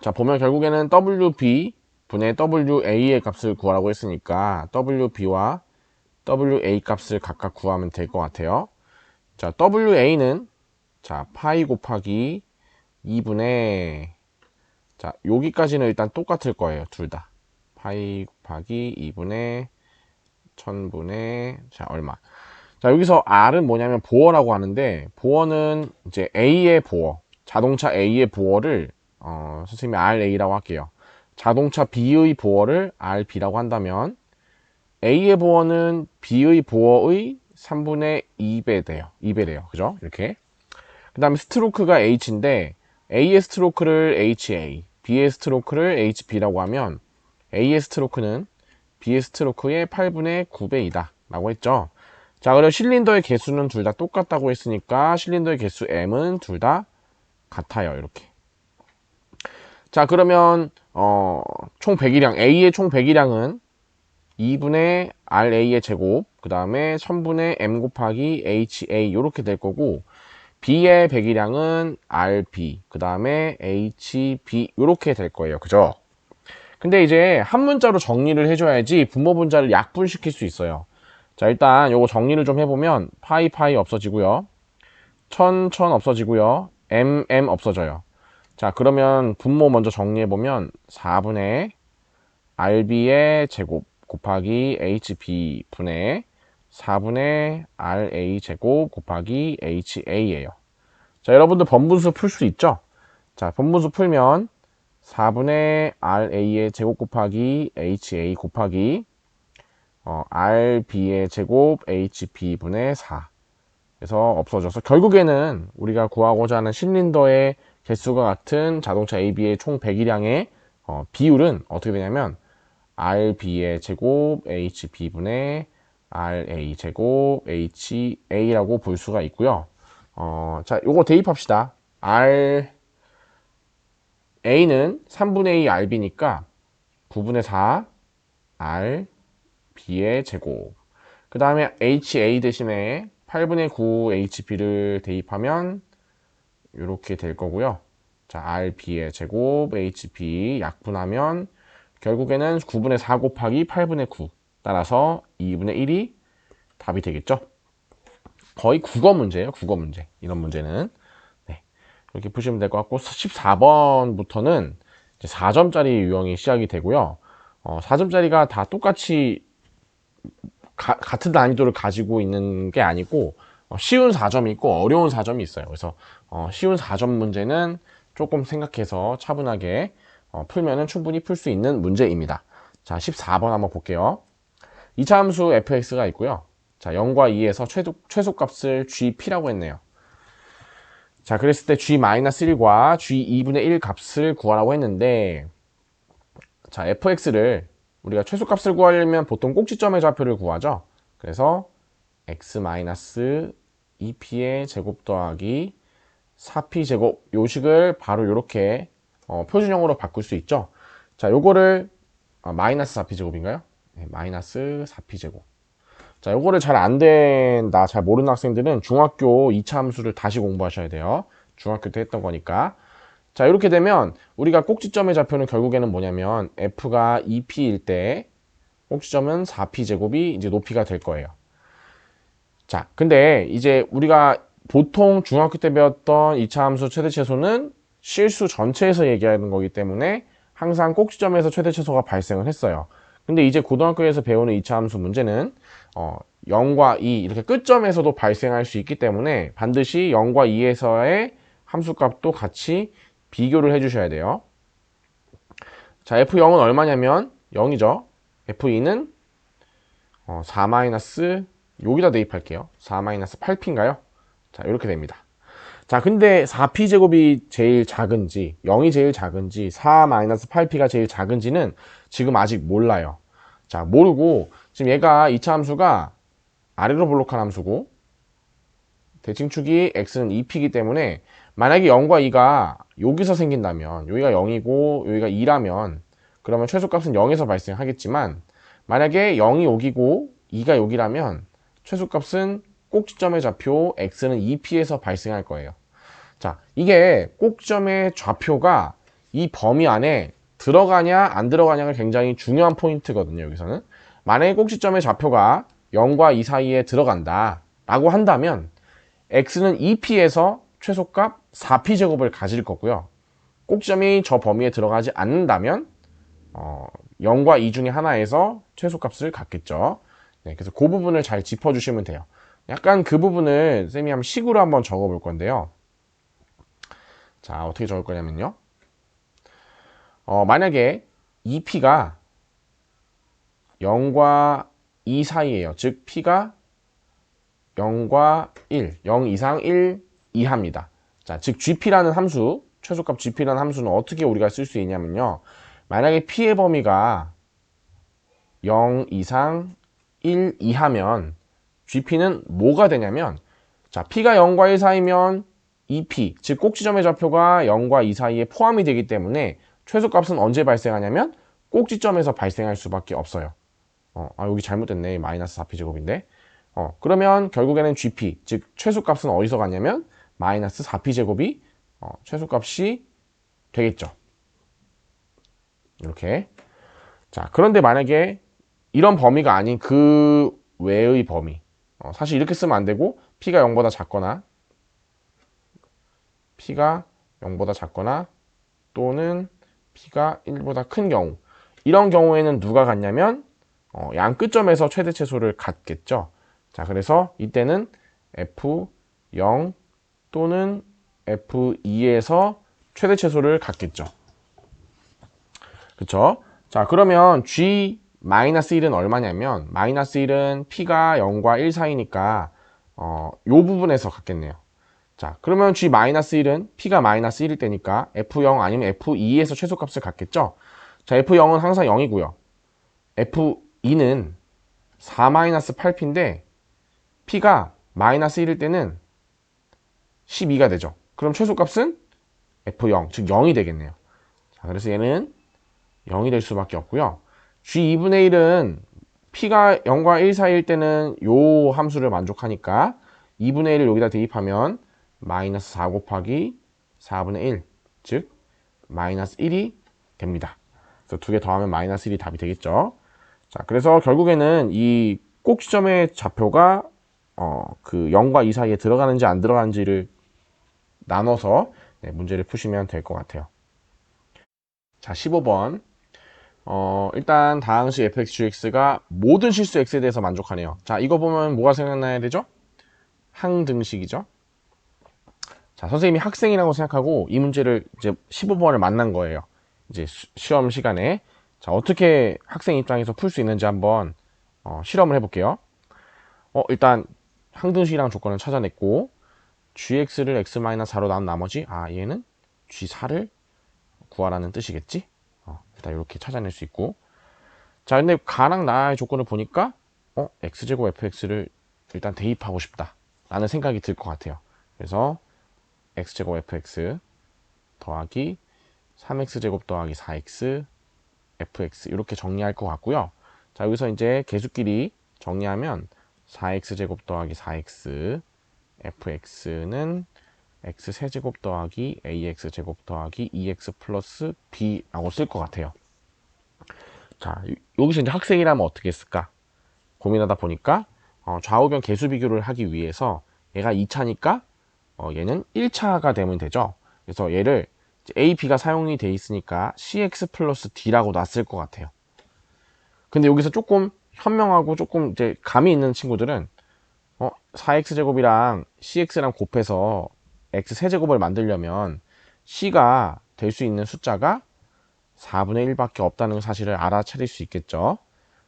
자, 보면 결국에는 WB 분의 WA의 값을 구하라고 했으니까 WB와 WA 값을 각각 구하면 될 것 같아요. 자, WA는 자, 파이 곱하기 2분의 자, 여기까지는 일단 똑같을 거예요. 둘 다. 파이 곱하기 2분의 1000분의 자, 얼마. 자, 여기서 R은 뭐냐면 보어라고 하는데 보어는 이제 A의 보어, 자동차 A의 보어를 선생님이 RA라고 할게요. 자동차 B의 보어를 RB라고 한다면 A의 보어는 B의 보어의 3분의 2배 돼요. 2배 돼요. 그죠? 이렇게. 그 다음에 스트로크가 H인데 A의 스트로크를 HA, B의 스트로크를 HB라고 하면 A의 스트로크는 B의 스트로크의 8분의 9배이다 라고 했죠. 자, 그리고 실린더의 개수는 둘 다 똑같다고 했으니까 실린더의 개수 M은 둘 다 같아요. 이렇게. 자, 그러면 총 배기량 A의 총 배기량은 2분의 RA의 제곱 그 다음에 1000분의 M 곱하기 HA 이렇게 될 거고 B의 배기량은 RB 그 다음에 HB 이렇게 될 거예요. 그죠? 근데 이제 한 문자로 정리를 해줘야지 분모 분자를 약분시킬 수 있어요. 자, 일단 요거 정리를 좀 해보면 파이 없어지고요. 1000 없어지고요. M 없어져요. 자, 그러면 분모 먼저 정리해보면 4분의 RB의 제곱 곱하기 HB 분의 4분의 RA 제곱 곱하기 HA예요. 자, 여러분들 번분수 풀 수 있죠? 자, 번분수 풀면 4분의 RA의 제곱 곱하기 HA 곱하기 RB의 제곱 HB분의 4 그래서 없어져서 결국에는 우리가 구하고자 하는 실린더의 개수가 같은 자동차 AB의 총 배기량의 비율은 어떻게 되냐면 RB의 제곱 HB분의 RA 제곱 HA라고 볼 수가 있고요. 자, 요거 대입합시다. A는 3분의 2 RB니까 9분의 4 RB의 제곱. 그 다음에 HA 대신에 8분의 9 HB를 대입하면 이렇게 될 거고요. 자, RB의 제곱 HB 약분하면 결국에는 9분의 4 곱하기 8분의 9 따라서 2분의 1이 답이 되겠죠. 거의 국어 문제예요. 국어 문제. 이런 문제는 네, 이렇게 푸시면 될 것 같고 14번부터는 이제 4점짜리 유형이 시작이 되고요. 4점짜리가 다 똑같이 같은 난이도를 가지고 있는 게 아니고 쉬운 4점이 있고 어려운 4점이 있어요. 그래서 쉬운 4점 문제는 조금 생각해서 차분하게 풀면은 충분히 풀 수 있는 문제입니다. 자, 14번 한번 볼게요. 2차 함수 fx가 있고요. 자, 0과 2에서 최소값을 gp라고 했네요. 자, 그랬을 때 g-1과 g2분의 1 값을 구하라고 했는데 자, fx를 우리가 최소값을 구하려면 보통 꼭지점의 좌표를 구하죠. 그래서 x-2p의 제곱 더하기 4p 제곱 요식을 바로 이렇게 표준형으로 바꿀 수 있죠. 자, 요거를 마이너스 4p 제곱인가요? 네, 마이너스 4p 제곱. 자, 요거를 잘 안 된다, 잘 모르는 학생들은 중학교 2차 함수를 다시 공부하셔야 돼요. 중학교 때 했던 거니까. 자, 이렇게 되면 우리가 꼭지점의 좌표는 결국에는 뭐냐면 f가 2p일 때 꼭지점은 4p 제곱이 이제 높이가 될 거예요. 자, 근데 이제 우리가 보통 중학교 때 배웠던 2차 함수 최대 최소는 실수 전체에서 얘기하는 거기 때문에 항상 꼭지점에서 최대 최소가 발생을 했어요. 근데 이제 고등학교에서 배우는 2차 함수 문제는 0과 2 이렇게 끝점에서도 발생할 수 있기 때문에 반드시 0과 2에서의 함수값도 같이 비교를 해주셔야 돼요. 자, F0은 얼마냐면 0이죠. F2는 4 마이너스 여기다 대입할게요. 4-8p인가요? 자, 이렇게 됩니다. 자, 근데 4p 제곱이 제일 작은지 0이 제일 작은지 4-8p가 제일 작은지는 지금 아직 몰라요. 자, 모르고 지금 얘가 2차 함수가 아래로 볼록한 함수고 대칭축이 x는 2p이기 때문에 만약에 0과 2가 여기서 생긴다면 여기가 0이고 여기가 2라면 그러면 최소값은 0에서 발생하겠지만 만약에 0이 여기고 2가 여기라면 최소값은 꼭지점의 좌표 x는 2p에서 발생할 거예요. 자, 이게 꼭지점의 좌표가 이 범위 안에 들어가냐 안 들어가냐가 굉장히 중요한 포인트거든요. 여기서는 만약에 꼭지점의 좌표가 0과 2 사이에 들어간다 라고 한다면 x는 2p에서 최소값 4p 제곱을 가질 거고요. 꼭지점이 저 범위에 들어가지 않는다면 0과 2 중에 하나에서 최소값을 갖겠죠. 네, 그래서 그 부분을 잘 짚어주시면 돼요. 약간 그 부분을 쌤이 한번 식으로 한번 적어볼 건데요. 자, 어떻게 적을 거냐면요. 만약에 2p가 0과 2 사이에요. 즉 p가 0과 1, 0 이상 1 이하입니다. 자, 즉 gp라는 함수, 최소값 gp라는 함수는 어떻게 우리가 쓸 수 있냐면요. 만약에 p의 범위가 0 이상 1 이하면 gp는 뭐가 되냐면 자, p가 0과 1 사이면 2p, 즉 꼭지점의 좌표가 0과 2 사이에 포함이 되기 때문에 최소값은 언제 발생하냐면 꼭지점에서 발생할 수밖에 없어요. 여기 잘못됐네. 마이너스 4p 제곱인데. 그러면 결국에는 gp, 즉 최소값은 어디서 가냐면 마이너스 4p 제곱이 최소값이 되겠죠. 이렇게. 자, 그런데 만약에 이런 범위가 아닌 그 외의 범위, 사실 이렇게 쓰면 안 되고 p가 0보다 작거나 p가 0보다 작거나 또는 p가 1보다 큰 경우, 이런 경우에는 누가 같냐면 양 끝점에서 최대 최소를 갖겠죠. 자, 그래서 이때는 f0 또는 f2에서 최대 최소를 갖겠죠. 그쵸? 자, 그러면 g-1은 얼마냐면 마이너스 1은 p가 0과 1 사이니까 요 부분에서 갖겠네요. 자, 그러면 g-1은 p가 마이너스 1일 때니까 f0 아니면 f2에서 최소값을 갖겠죠. 자, f0은 항상 0이고요. f2는 4-8p인데 p가 마이너스 1일 때는 12가 되죠. 그럼 최소값은 f0, 즉 0이 되겠네요. 자, 그래서 얘는 0이 될 수밖에 없고요. g2분의 1은 p가 0과 1 사이일 때는 요 함수를 만족하니까 2분의 1을 여기다 대입하면 마이너스 4 곱하기 4분의 1, 즉 마이너스 1이 됩니다. 그래서 두 개 더하면 마이너스 1이 답이 되겠죠. 자, 그래서 결국에는 이 꼭지점의 좌표가 그 0과 2 사이에 들어가는지 안 들어가는지를 나눠서 문제를 푸시면 될 것 같아요. 자, 15번. 일단 다항식 fx, gx가 모든 실수 x에 대해서 만족하네요. 자, 이거 보면 뭐가 생각나야 되죠? 항등식이죠. 자, 선생님이 학생이라고 생각하고 이 문제를 이제 15번을 만난 거예요. 이제 시험 시간에. 자, 어떻게 학생 입장에서 풀 수 있는지 한번 실험을 해볼게요. 일단 항등식이랑 조건을 찾아냈고 gx를 x-4로 나눈 나머지 얘는 g4를 구하라는 뜻이겠지. 일단 이렇게 찾아낼 수 있고, 자, 근데 가랑 나의 조건을 보니까 x제곱 fx를 일단 대입하고 싶다 라는 생각이 들 것 같아요. 그래서 x제곱 fx 더하기 3x제곱 더하기 4x fx 이렇게 정리할 것 같고요. 자, 여기서 이제 계수끼리 정리하면 4x제곱 더하기 4x fx는 x세제곱 더하기 ax제곱 더하기 2x 플러스 b라고 쓸 것 같아요. 자, 여기서 이제 학생이라면 어떻게 했을까 고민하다 보니까 좌우변 계수 비교를 하기 위해서 얘가 2차니까 얘는 1차가 되면 되죠. 그래서 얘를 A, B가 사용이 돼 있으니까 CX 플러스 D라고 놨을 것 같아요. 근데 여기서 조금 현명하고 조금 이제 감이 있는 친구들은 4x제곱이랑 cx랑 곱해서 x 세제곱을 만들려면 c가 될 수 있는 숫자가 4분의 1밖에 없다는 사실을 알아차릴 수 있겠죠.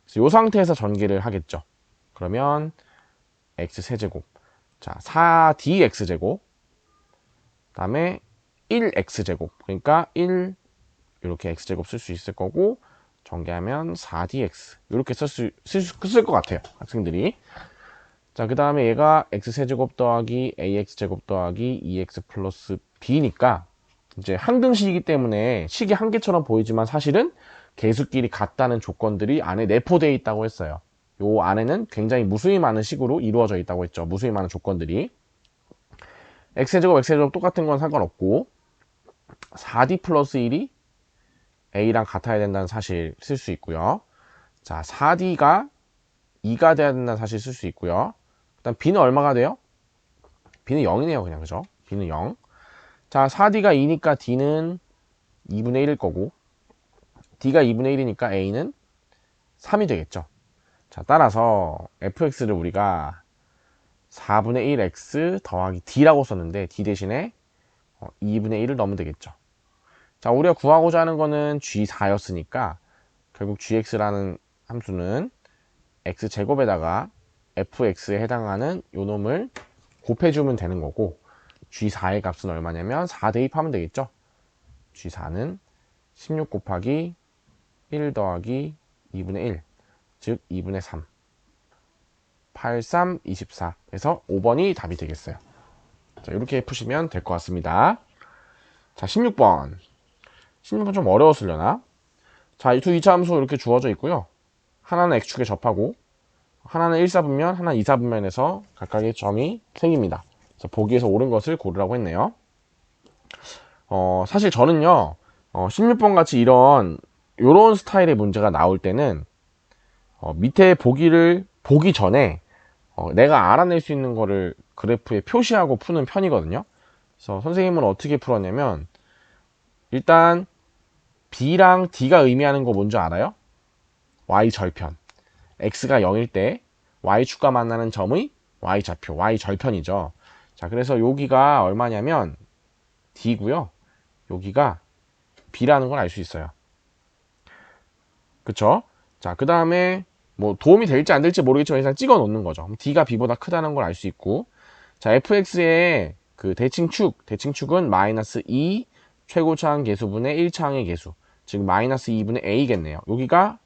그래서 이 상태에서 전개를 하겠죠. 그러면 x 세제곱, 자 4dx제곱, 그 다음에 1x제곱, 그러니까 1 이렇게 x제곱 쓸 수 있을 거고, 전개하면 4dx 이렇게 쓸 것 같아요, 학생들이. 자, 그 다음에 얘가 x세제곱 더하기 ax제곱 더하기 2x 플러스 b니까 이제 항등식이기 때문에 식이 한 개처럼 보이지만 사실은 계수끼리 같다는 조건들이 안에 내포되어 있다고 했어요. 요 안에는 굉장히 무수히 많은 식으로 이루어져 있다고 했죠. 무수히 많은 조건들이. x제곱 똑같은 건 상관없고 4d 플러스 1이 a랑 같아야 된다는 사실 쓸 수 있고요. 자, 4d가 2가 돼야 된다는 사실 쓸 수 있고요. 일단 b는 얼마가 돼요? b는 0이네요. 그냥 그죠? b는 0. 자, 4d가 2니까 d는 2분의 1일 거고, d가 2분의 1이니까 a는 3이 되겠죠. 자, 따라서 fx를 우리가 4분의 1x 더하기 d라고 썼는데 d 대신에 2분의 1을 넣으면 되겠죠. 자, 우리가 구하고자 하는 거는 g4였으니까 결국 gx라는 함수는 x제곱에다가 fx에 해당하는 요 놈을 곱해주면 되는 거고, G4의 값은 얼마냐면 4 대입하면 되겠죠. G4는 16 곱하기 1 더하기 2분의 1, 즉 2분의 3, 8, 3, 24 해서 5번이 답이 되겠어요. 자, 이렇게 푸시면 될 것 같습니다. 자, 16번. 16번 좀 어려웠으려나? 자, 이 두 2차 함수 이렇게 주어져 있고요. 하나는 x축에 접하고 하나는 1사분면, 하나는 2사분면에서 각각의 점이 생깁니다. 그래서 보기에서 옳은 것을 고르라고 했네요. 사실 저는요, 16번 같이 요런 스타일의 문제가 나올 때는, 밑에 보기를 보기 전에, 내가 알아낼 수 있는 거를 그래프에 표시하고 푸는 편이거든요. 그래서 선생님은 어떻게 풀었냐면, 일단, B랑 D가 의미하는 거 뭔지 알아요? Y절편. X가 0일 때, Y축과 만나는 점의 Y좌표, Y절편이죠. 자, 그래서 여기가 얼마냐면, D고요. 여기가 B라는 걸 알 수 있어요. 그쵸? 자, 그 다음에 뭐 도움이 될지 안 될지 모르겠지만 일단 찍어 놓는 거죠. D가 B보다 크다는 걸 알 수 있고, 자, fx의 그 대칭축은 마이너스 2 최고차항 계수분의 1차항의 계수, 즉 마이너스 2분의 a겠네요. 여기가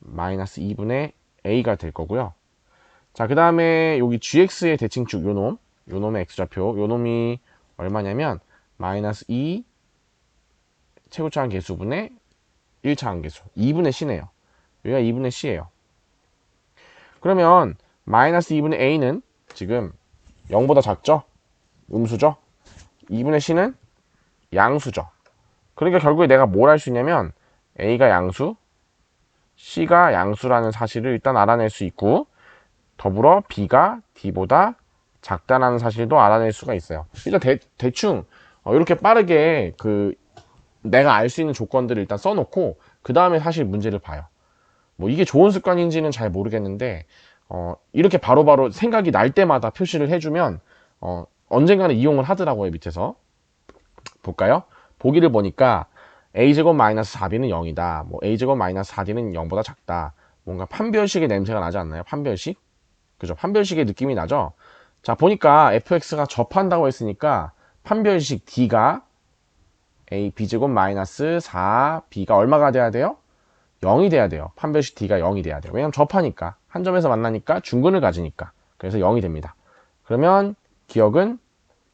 마이너스 2분의 a가 될 거고요. 자, 그 다음에 여기 gx의 대칭축 요놈의 x좌표, 요놈이 얼마냐면 마이너스 2 최고차항 계수분의 1차항 계수 2분의 c네요. 여기가 2분의 c예요. 그러면 마이너스 2분의 a는 지금 0보다 작죠? 음수죠? 2분의 c는 양수죠. 그러니까 결국에 내가 뭘 할 수 있냐면 a가 양수, c가 양수라는 사실을 일단 알아낼 수 있고, 더불어 b가 d보다 작다는 사실도 알아낼 수가 있어요. 일단 대충 이렇게 빠르게 내가 알 수 있는 조건들을 일단 써놓고 그 다음에 사실 문제를 봐요. 뭐 이게 좋은 습관인지는 잘 모르겠는데 이렇게 바로바로 생각이 날 때마다 표시를 해주면 언젠가는 이용을 하더라고요. 밑에서 볼까요? 보기를 보니까 a제곱 마이너스 4b는 0이다. 뭐 a제곱 마이너스 4d는 0보다 작다. 뭔가 판별식의 냄새가 나지 않나요? 판별식? 그죠? 판별식의 느낌이 나죠? 자, 보니까 fx가 접한다고 했으니까 판별식 d가 a b제곱 마이너스 4b가 얼마가 돼야 돼요? 0이 돼야 돼요. 판별식 D가 0이 돼야 돼요. 왜냐면 접하니까. 한 점에서 만나니까 중근을 가지니까. 그래서 0이 됩니다. 그러면 기억은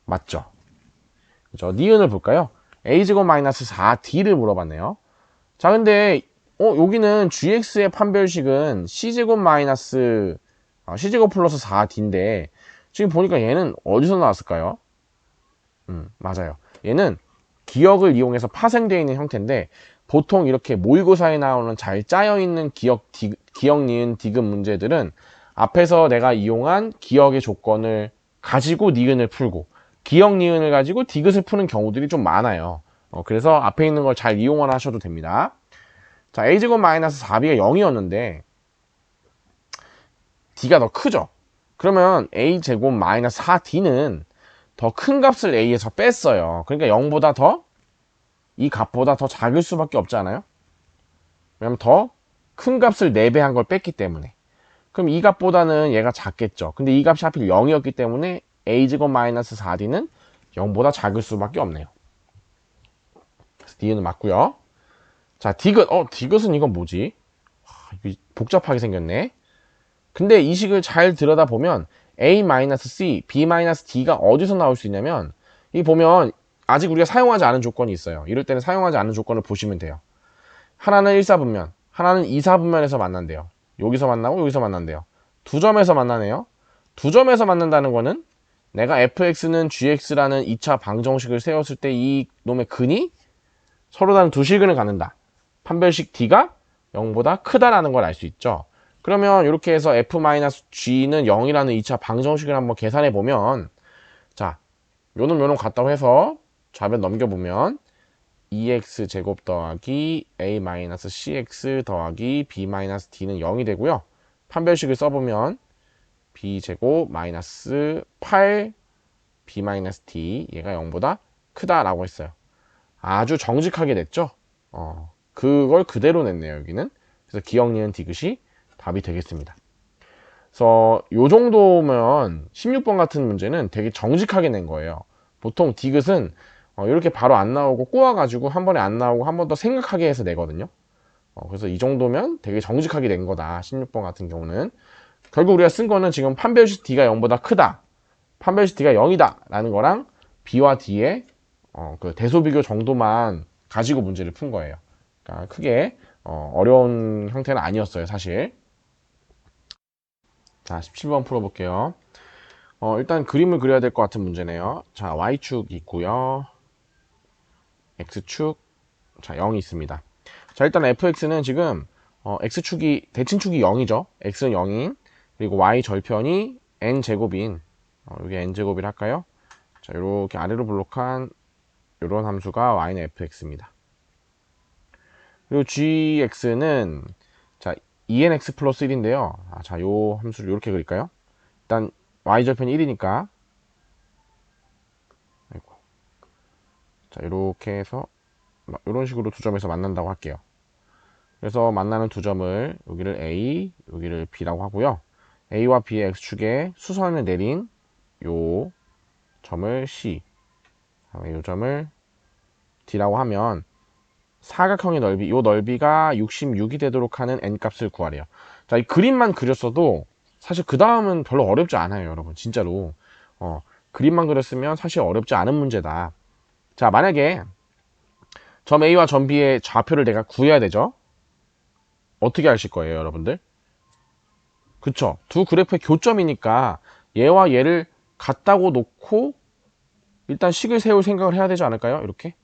맞죠. 그죠? 니은을 볼까요? a제곱 마이너스 4d를 물어봤네요. 자, 근데 여기는 gx의 판별식은 c제곱 마이너스 c제곱 플러스 4d인데 지금 보니까 얘는 어디서 나왔을까요? 맞아요. 얘는 기억을 이용해서 파생되어 있는 형태인데 보통 이렇게 모의고사에 나오는 잘 짜여있는 기억, 니은, 디귿 문제들은 앞에서 내가 이용한 기억의 조건을 가지고 니은을 풀고 기억, 니은을 가지고 디귿을 푸는 경우들이 좀 많아요. 그래서 앞에 있는 걸 잘 이용을 하셔도 됩니다. 자, a제곱 마이너스 4b가 0이었는데 d가 더 크죠? 그러면 a제곱 마이너스 4d는 더 큰 값을 a에서 뺐어요. 그러니까 0보다 더 이 값보다 더 작을 수밖에 없잖아요. 왜냐면 더 큰 값을 4배 한 걸 뺐기 때문에. 그럼 이 값보다는 얘가 작겠죠. 근데 이 값이 하필 0이었기 때문에 a제곱 마이너스 4d는 0보다 작을 수밖에 없네요. 그래서 d는 맞고요. 자, 디귿. 디귿은 이건 뭐지? 복잡하게 생겼네. 근데 이 식을 잘 들여다보면 a-c, b-d가 어디서 나올 수 있냐면 이 보면 아직 우리가 사용하지 않은 조건이 있어요. 이럴 때는 사용하지 않은 조건을 보시면 돼요. 하나는 1사분면, 하나는 2사분면에서 만난대요. 여기서 만나고 여기서 만난대요. 두 점에서 만나네요. 두 점에서 만난다는 거는 내가 fx는 gx라는 2차 방정식을 세웠을 때 이 놈의 근이 서로 다른 두 실근을 갖는다. 판별식 d가 0보다 크다라는 걸 알 수 있죠. 그러면 이렇게 해서 f-g는 0이라는 2차 방정식을 한번 계산해 보면 자, 요놈 같다고 해서 좌변 넘겨보면 2x제곱 더하기 a-cx 더하기 b-d는 0이 되고요. 판별식을 써보면 b제곱 마이너스 8 b-d 얘가 0보다 크다라고 했어요. 아주 정직하게 냈죠. 그걸 그대로 냈네요. 여기는. 그래서 기억, 니은, 디귿이 답이 되겠습니다. 그래서 요 정도면 16번 같은 문제는 되게 정직하게 낸 거예요. 보통 디귿은 이렇게 바로 안 나오고 꼬아가지고 한 번에 안 나오고 한 번 더 생각하게 해서 내거든요. 그래서 이 정도면 되게 정직하게 낸 거다. 16번 같은 경우는. 결국 우리가 쓴 거는 지금 판별식 D가 0보다 크다. 판별식 D가 0이다. 라는 거랑 B와 D의 그 대소비교 정도만 가지고 문제를 푼 거예요. 그러니까 크게 어려운 형태는 아니었어요. 사실. 자, 17번 풀어볼게요. 일단 그림을 그려야 될 것 같은 문제네요. 자, Y축 있고요. X축, 자, 0이 있습니다. 자, 일단 fx는 지금 x축이 대칭축이 0이죠. x는 0인 그리고 y 절편이 n제곱인 여기 n제곱이라 할까요? 자, 이렇게 아래로 블록한 이런 함수가 y는 fx입니다. 그리고 gx는 자 2nx 플러스 1인데요. 자, 요 함수를 이렇게 그릴까요? 일단 y 절편이 1이니까 아이고. 자, 이렇게 해서 이런 식으로 두 점에서 만난다고 할게요. 그래서 만나는 두 점을 여기를 A, 여기를 B라고 하고요. A와 B의 X축에 수선을 내린 요 점을 C, 요 점을 D라고 하면 사각형의 넓이, 요 넓이가 66이 되도록 하는 n값을 구하래요. 자, 이 그림만 그렸어도 사실 그 다음은 별로 어렵지 않아요, 여러분. 진짜로. 그림만 그렸으면 사실 어렵지 않은 문제다. 자, 만약에 점 A와 점 B의 좌표를 내가 구해야 되죠. 어떻게 하실 거예요, 여러분들? 그쵸? 두 그래프의 교점이니까 얘와 얘를 같다고 놓고 일단 식을 세울 생각을 해야 되지 않을까요? 이렇게.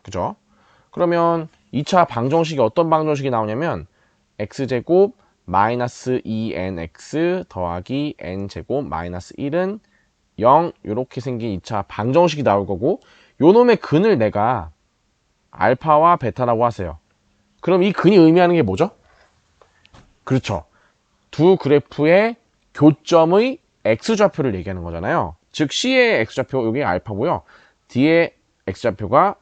그죠? 그러면 2차 방정식이 어떤 방정식이 나오냐면 x제곱 마이너스 2nx 더하기 n제곱 마이너스 1은 0 이렇게 생긴 2차 방정식이 나올 거고 요놈의 근을 내가 알파와 베타라고 하세요. 그럼 이 근이 의미하는 게 뭐죠? 그렇죠. 두 그래프의 교점의 x좌표를 얘기하는 거잖아요. 즉 C의 x좌표 여기 알파고요. D의 x좌표가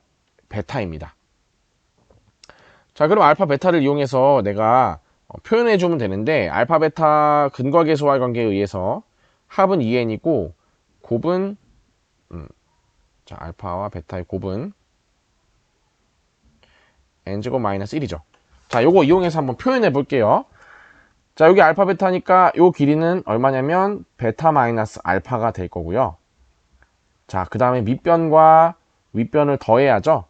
베타입니다. 자, 그럼 알파 베타를 이용해서 내가 표현해 주면 되는데 알파 베타 근과계수와 관계에 의해서 합은 2n이고 곱은 자, 알파와 베타의 곱은 n제곱 마이너스 1이죠. 자, 요거 이용해서 한번 표현해 볼게요. 자, 여기 알파 베타니까 요 길이는 얼마냐면 베타 마이너스 알파가 될 거고요. 자, 그 다음에 밑변과 윗변을 더해야죠.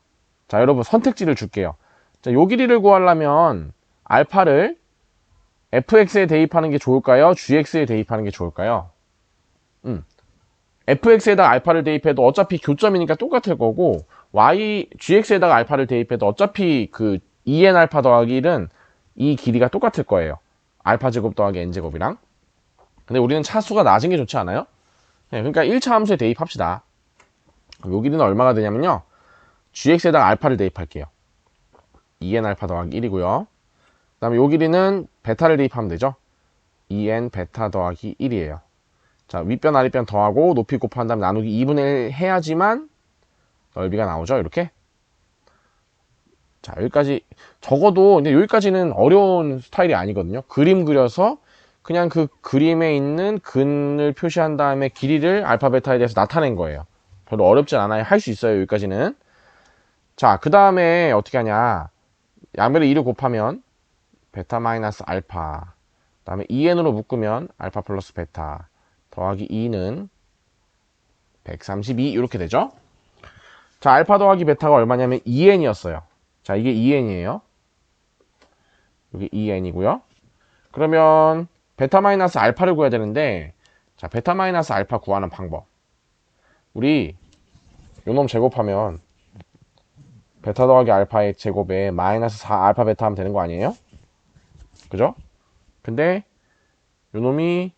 자, 여러분 선택지를 줄게요. 자, 요 길이를 구하려면 알파를 fx에 대입하는 게 좋을까요? gx에 대입하는 게 좋을까요? fx에다가 알파를 대입해도 어차피 교점이니까 똑같을 거고 gx에다가 알파를 대입해도 어차피 그 2n 알파 더하기 1은 이 길이가 똑같을 거예요. 알파 제곱 더하기 n 제곱이랑. 근데 우리는 차수가 낮은 게 좋지 않아요? 네, 그러니까 1차 함수에 대입합시다. 요 길이는 얼마가 되냐면요. gx에다가 알파를 대입할게요. 2n 알파 더하기 1이고요. 그 다음에 요 길이는 베타를 대입하면 되죠. 2n 베타 더하기 1이에요. 자, 윗변 아랫변 더하고 높이 곱한 다음에 나누기 2분의 1 해야지만 넓이가 나오죠. 이렇게. 자, 여기까지 적어도 근데 여기까지는 어려운 스타일이 아니거든요. 그림 그려서 그냥 그 그림에 있는 근을 표시한 다음에 길이를 알파 베타에 대해서 나타낸 거예요. 별로 어렵진 않아요. 할 수 있어요. 여기까지는. 자, 그 다음에 어떻게 하냐. 양변을 2를 곱하면 베타 마이너스 알파, 그 다음에 2n으로 묶으면 알파 플러스 베타 더하기 2는 132 이렇게 되죠. 자, 알파 더하기 베타가 얼마냐면 2n이었어요. 자, 이게 2n이에요. 여기 2n이고요. 그러면 베타 마이너스 알파를 구해야 되는데, 자, 베타 마이너스 알파 구하는 방법. 우리 요놈 제곱하면 베타 더하기 알파의 제곱에 마이너스 4 알파 베타 하면 되는 거 아니에요? 그죠? 근데 요놈이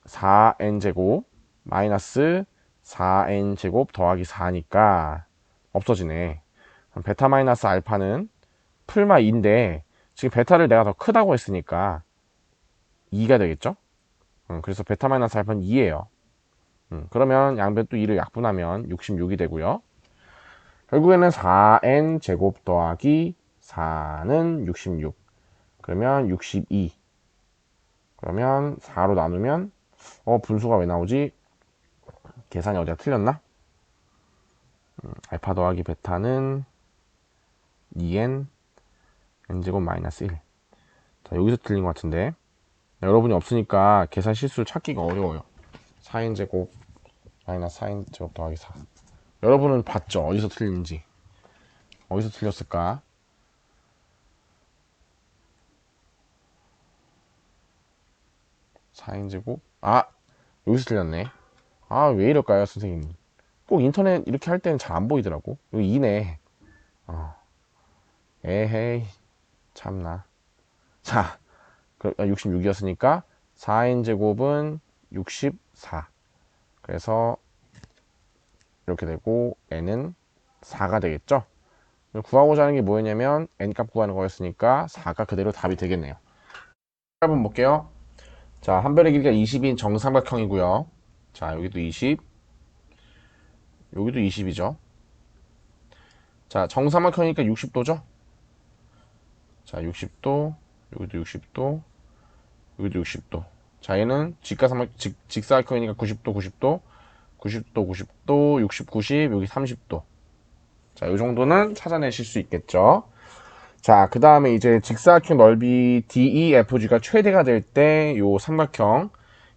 4n 제곱 마이너스 4n 제곱 더하기 4니까 없어지네. 그럼 베타 마이너스 알파는 풀마 2인데 지금 베타를 내가 더 크다고 했으니까 2가 되겠죠? 그래서 베타 마이너스 알파는 2예요. 그러면 양변 또 2를 약분하면 66이 되고요. 결국에는 4n 제곱 더하기 4는 66. 그러면 62. 그러면 4로 나누면 분수가 왜 나오지? 계산이 어디가 틀렸나? 알파 더하기 베타는 2n n제곱 마이너스 1. 자, 여기서 틀린 것 같은데 여러분이 없으니까 계산 실수를 찾기가 어려워요. 4n제곱 마이너스 4n제곱 더하기 4. 여러분은 봤죠? 어디서 틀린지. 어디서 틀렸을까? 사인제곱 여기서 틀렸네. 왜 이럴까요 선생님. 꼭 인터넷 이렇게 할 때는 잘 안 보이더라고. 여기 2네. 에헤이 참나. 자, 66이었으니까 4n제곱은 64. 그래서 이렇게 되고 n은 4가 되겠죠. 구하고자 하는 게 뭐였냐면 n값 구하는 거였으니까 4가 그대로 답이 되겠네요. 한번 볼게요. 자, 한 변의 길이가 20인 정삼각형이고요. 자, 여기도 20, 여기도 20이죠. 자, 정삼각형이니까 60도죠. 자, 60도, 여기도 60도, 여기도 60도. 자, 얘는 직사각형이니까 90도, 90도, 90도, 90도, 60, 90, 여기 30도. 자, 이 정도는 찾아내실 수 있겠죠. 자, 그 다음에 이제 직사각형 넓이 DEFG가 최대가 될 때 요 삼각형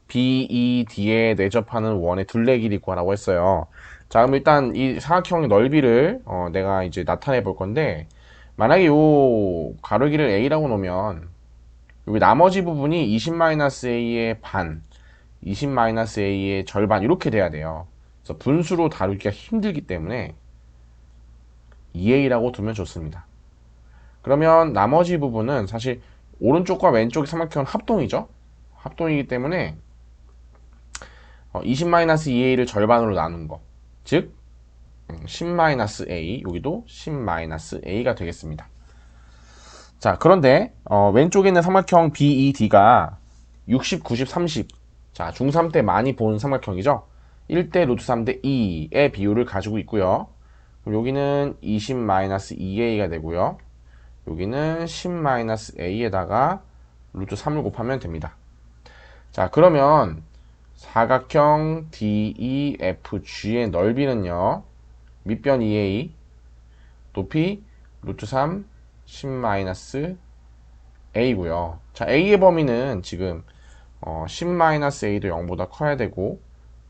BED에 내접하는 원의 둘레 길이 구하라고 했어요. 자, 그럼 일단 이 삼각형의 넓이를 내가 이제 나타내 볼 건데, 만약에 요 가로길을 A라고 놓으면 여기 나머지 부분이 20-A의 반, 20-A의 절반 이렇게 돼야 돼요. 그래서 분수로 다루기가 힘들기 때문에 2A라고 두면 좋습니다. 그러면 나머지 부분은 사실 오른쪽과 왼쪽의 삼각형은 합동이죠. 합동이기 때문에 20-2a를 절반으로 나눈 거, 즉 10-a, 여기도 10-a가 되겠습니다. 자, 그런데 왼쪽에 있는 삼각형 BED가 60, 90, 30. 자, 중3 때 많이 본 삼각형이죠. 1대 루트 3대 2의 비율을 가지고 있고요. 그럼 여기는 20-2a가 되고요. 여기는 10-a에다가 루트 3을 곱하면 됩니다. 자, 그러면 사각형 DEFG의 넓이는요, 밑변 2a, 높이 루트 3, 10-a a고요. 자, a의 범위는 지금 10-a도 0보다 커야 되고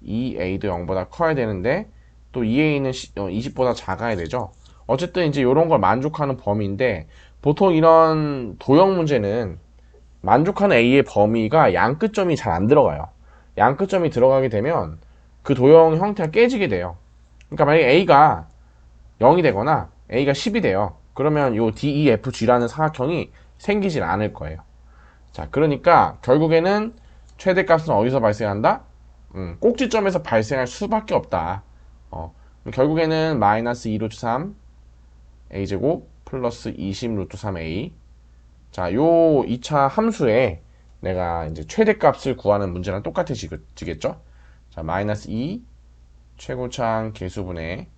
2a도 0보다 커야 되는데 또 2a는 20보다 작아야 되죠. 어쨌든 이제 이런 걸 만족하는 범위인데 보통 이런 도형 문제는 만족하는 a의 범위가 양끝점이 잘 안 들어가요. 양끝점이 들어가게 되면 그 도형 형태가 깨지게 돼요. 그러니까 만약에 a가 0이 되거나 a가 10이 돼요. 그러면 이 DEFG라는 사각형이 생기질 않을 거예요. 자, 그러니까 결국에는 최대값은 어디서 발생한다? 꼭지점에서 발생할 수밖에 없다. 결국에는 마이너스 2 루트 3 a제곱 플러스 20 루트 3a. 자, 요 2차 함수에 내가 이제 최대값을 구하는 문제랑 똑같아지겠죠? 자, 마이너스 2 최고차항 개수분의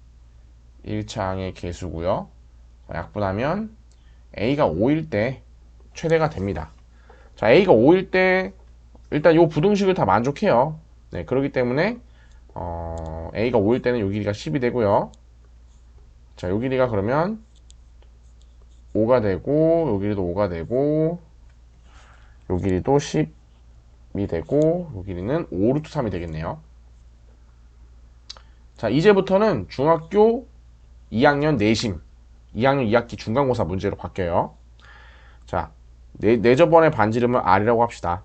1차항의 개수고요. 자, 약분하면 a가 5일 때 최대가 됩니다. 자, a가 5일 때 일단 요 부등식을 다 만족해요. 네, 그렇기 때문에 a가 5일 때는 요 길이가 10이 되고요. 자, 요 길이가 그러면 5가 되고 요 길이도 5가 되고 요 길이도 10이 되고 요 길이는 5 루트 3이 되겠네요. 자, 이제부터는 중학교 2학년 내심 2학년 2학기 중간고사 문제로 바뀌어요. 자, 내저번의 반지름을 R이라고 합시다.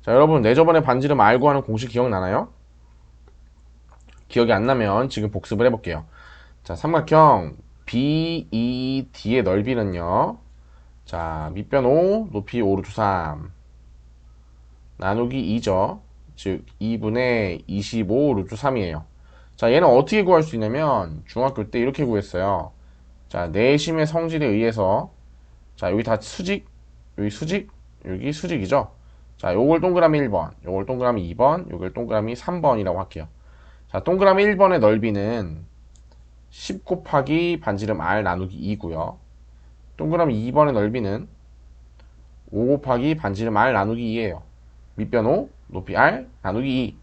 자, 여러분 내저번의 반지름 R 구하는 공식 기억나나요? 기억이 안 나면 지금 복습을 해볼게요. 자, 삼각형 BED의 넓이는요. 자, 밑변 5, 높이 5 루트 3 나누기 2죠. 즉 2분의 25 루트 3이에요. 자, 얘는 어떻게 구할 수 있냐면 중학교 때 이렇게 구했어요. 자, 내심의 성질에 의해서 자, 여기 다 수직, 여기 수직, 여기 수직이죠. 자, 요걸 동그라미 1번, 요걸 동그라미 2번, 요걸 동그라미 3번이라고 할게요. 자, 동그라미 1번의 넓이는 10 곱하기 반지름 R 나누기 2고요. 동그라미 2번의 넓이는 5 곱하기 반지름 R 나누기 2예요. 밑변 5, 높이 R 나누기 2.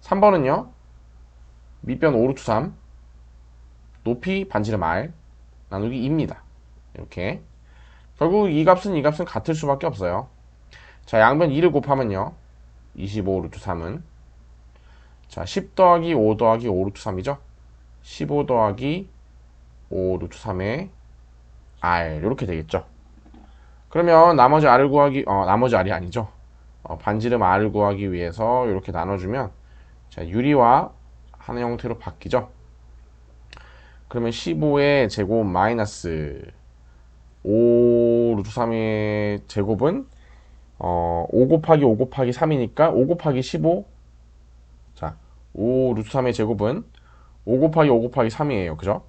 3번은요. 밑변 5 루트 3, 높이 반지름 R 나누기 2입니다. 이렇게. 결국 이 값은 같을 수밖에 없어요. 자, 양변 2를 곱하면요. 25 루트 3은 자, 10 더하기 5 더하기 5 루트 3이죠. 15 더하기 5 루트 3의 R 이렇게 되겠죠. 그러면 나머지 R을 구하기 나머지 R이 아니죠. 반지름 R을 구하기 위해서 이렇게 나눠주면 자, 유리와 하는 형태로 바뀌죠. 그러면 15의 제곱 마이너스 5 루트 3의 제곱은 5 곱하기 5 곱하기 3이니까 5 곱하기 15. 자, 5 루트 3의 제곱은 5 곱하기 5 곱하기 3이에요. 그죠?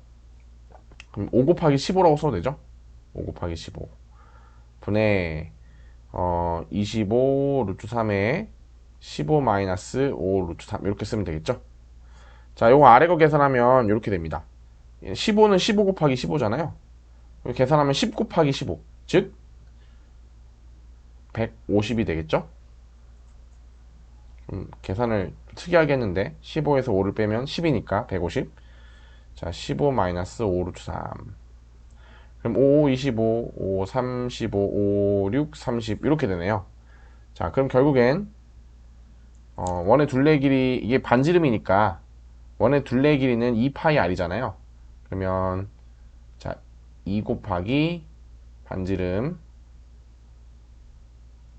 그럼 5 곱하기 15라고 써도 되죠? 5 곱하기 15 분의 25 루트 3에 15 마이너스 5 루트 3 이렇게 쓰면 되겠죠? 자, 요거 아래 거 계산하면 이렇게 됩니다. 15는 15 곱하기 15잖아요. 계산하면 10 곱하기 15 즉 150이 되겠죠? 계산을 특이하게 했는데 15에서 5를 빼면 10이니까 150. 자, 15 마이너스 5 루트 3. 그럼 5, 25, 5, 35, 5, 6, 30 이렇게 되네요. 자, 그럼 결국엔 원의 둘레 길이 이게 반지름이니까 원의 둘레 길이는 2파이 r이잖아요. 그러면 자, 2 곱하기 반지름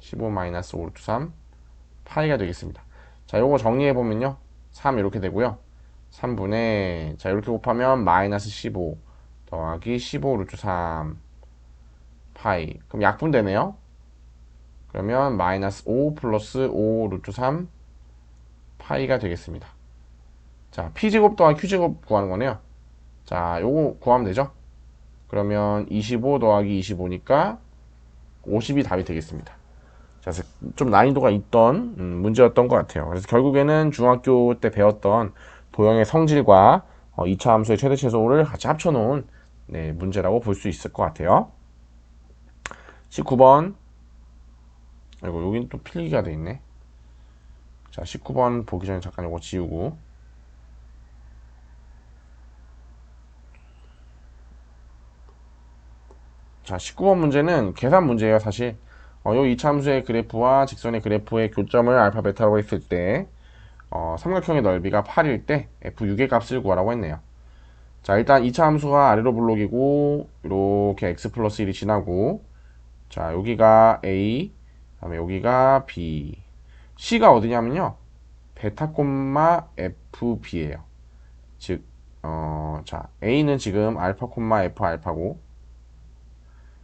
15 마이너스 5 루트 3 파이가 되겠습니다. 자, 요거 정리해 보면요. 3 이렇게 되고요. 3분의 자, 이렇게 곱하면 마이너스 15 더하기 15 루트 3 파이. 그럼 약분되네요. 그러면 마이너스 5 플러스 5 루트 3 파이가 되겠습니다. 자, P제곱 더하기 Q제곱 구하는 거네요. 자, 요거 구하면 되죠. 그러면 25 더하기 25니까 50이 답이 되겠습니다. 자, 좀 난이도가 있던 문제였던 것 같아요. 그래서 결국에는 중학교 때 배웠던 도형의 성질과 2차 함수의 최대 최소를 같이 합쳐놓은 네, 문제라고 볼 수 있을 것 같아요. 19번. 아이고, 여긴 또 필기가 돼 있네. 자, 19번 보기 전에 잠깐 이거 지우고. 자, 19번 문제는 계산 문제예요, 사실. 요 이차함수의 그래프와 직선의 그래프의 교점을 알파 베타라고 했을 때 삼각형의 넓이가 8일 때 f6의 값을 구하라고 했네요. 자, 일단 이차함수가 아래로 블록이고 이렇게 x 플러스 1이 지나고, 자, 여기가 a, 그다음에 여기가 b, c가 어디냐면요, 베타 콤마 fb예요. 즉 자, a는 지금 알파 콤마 f 알파고,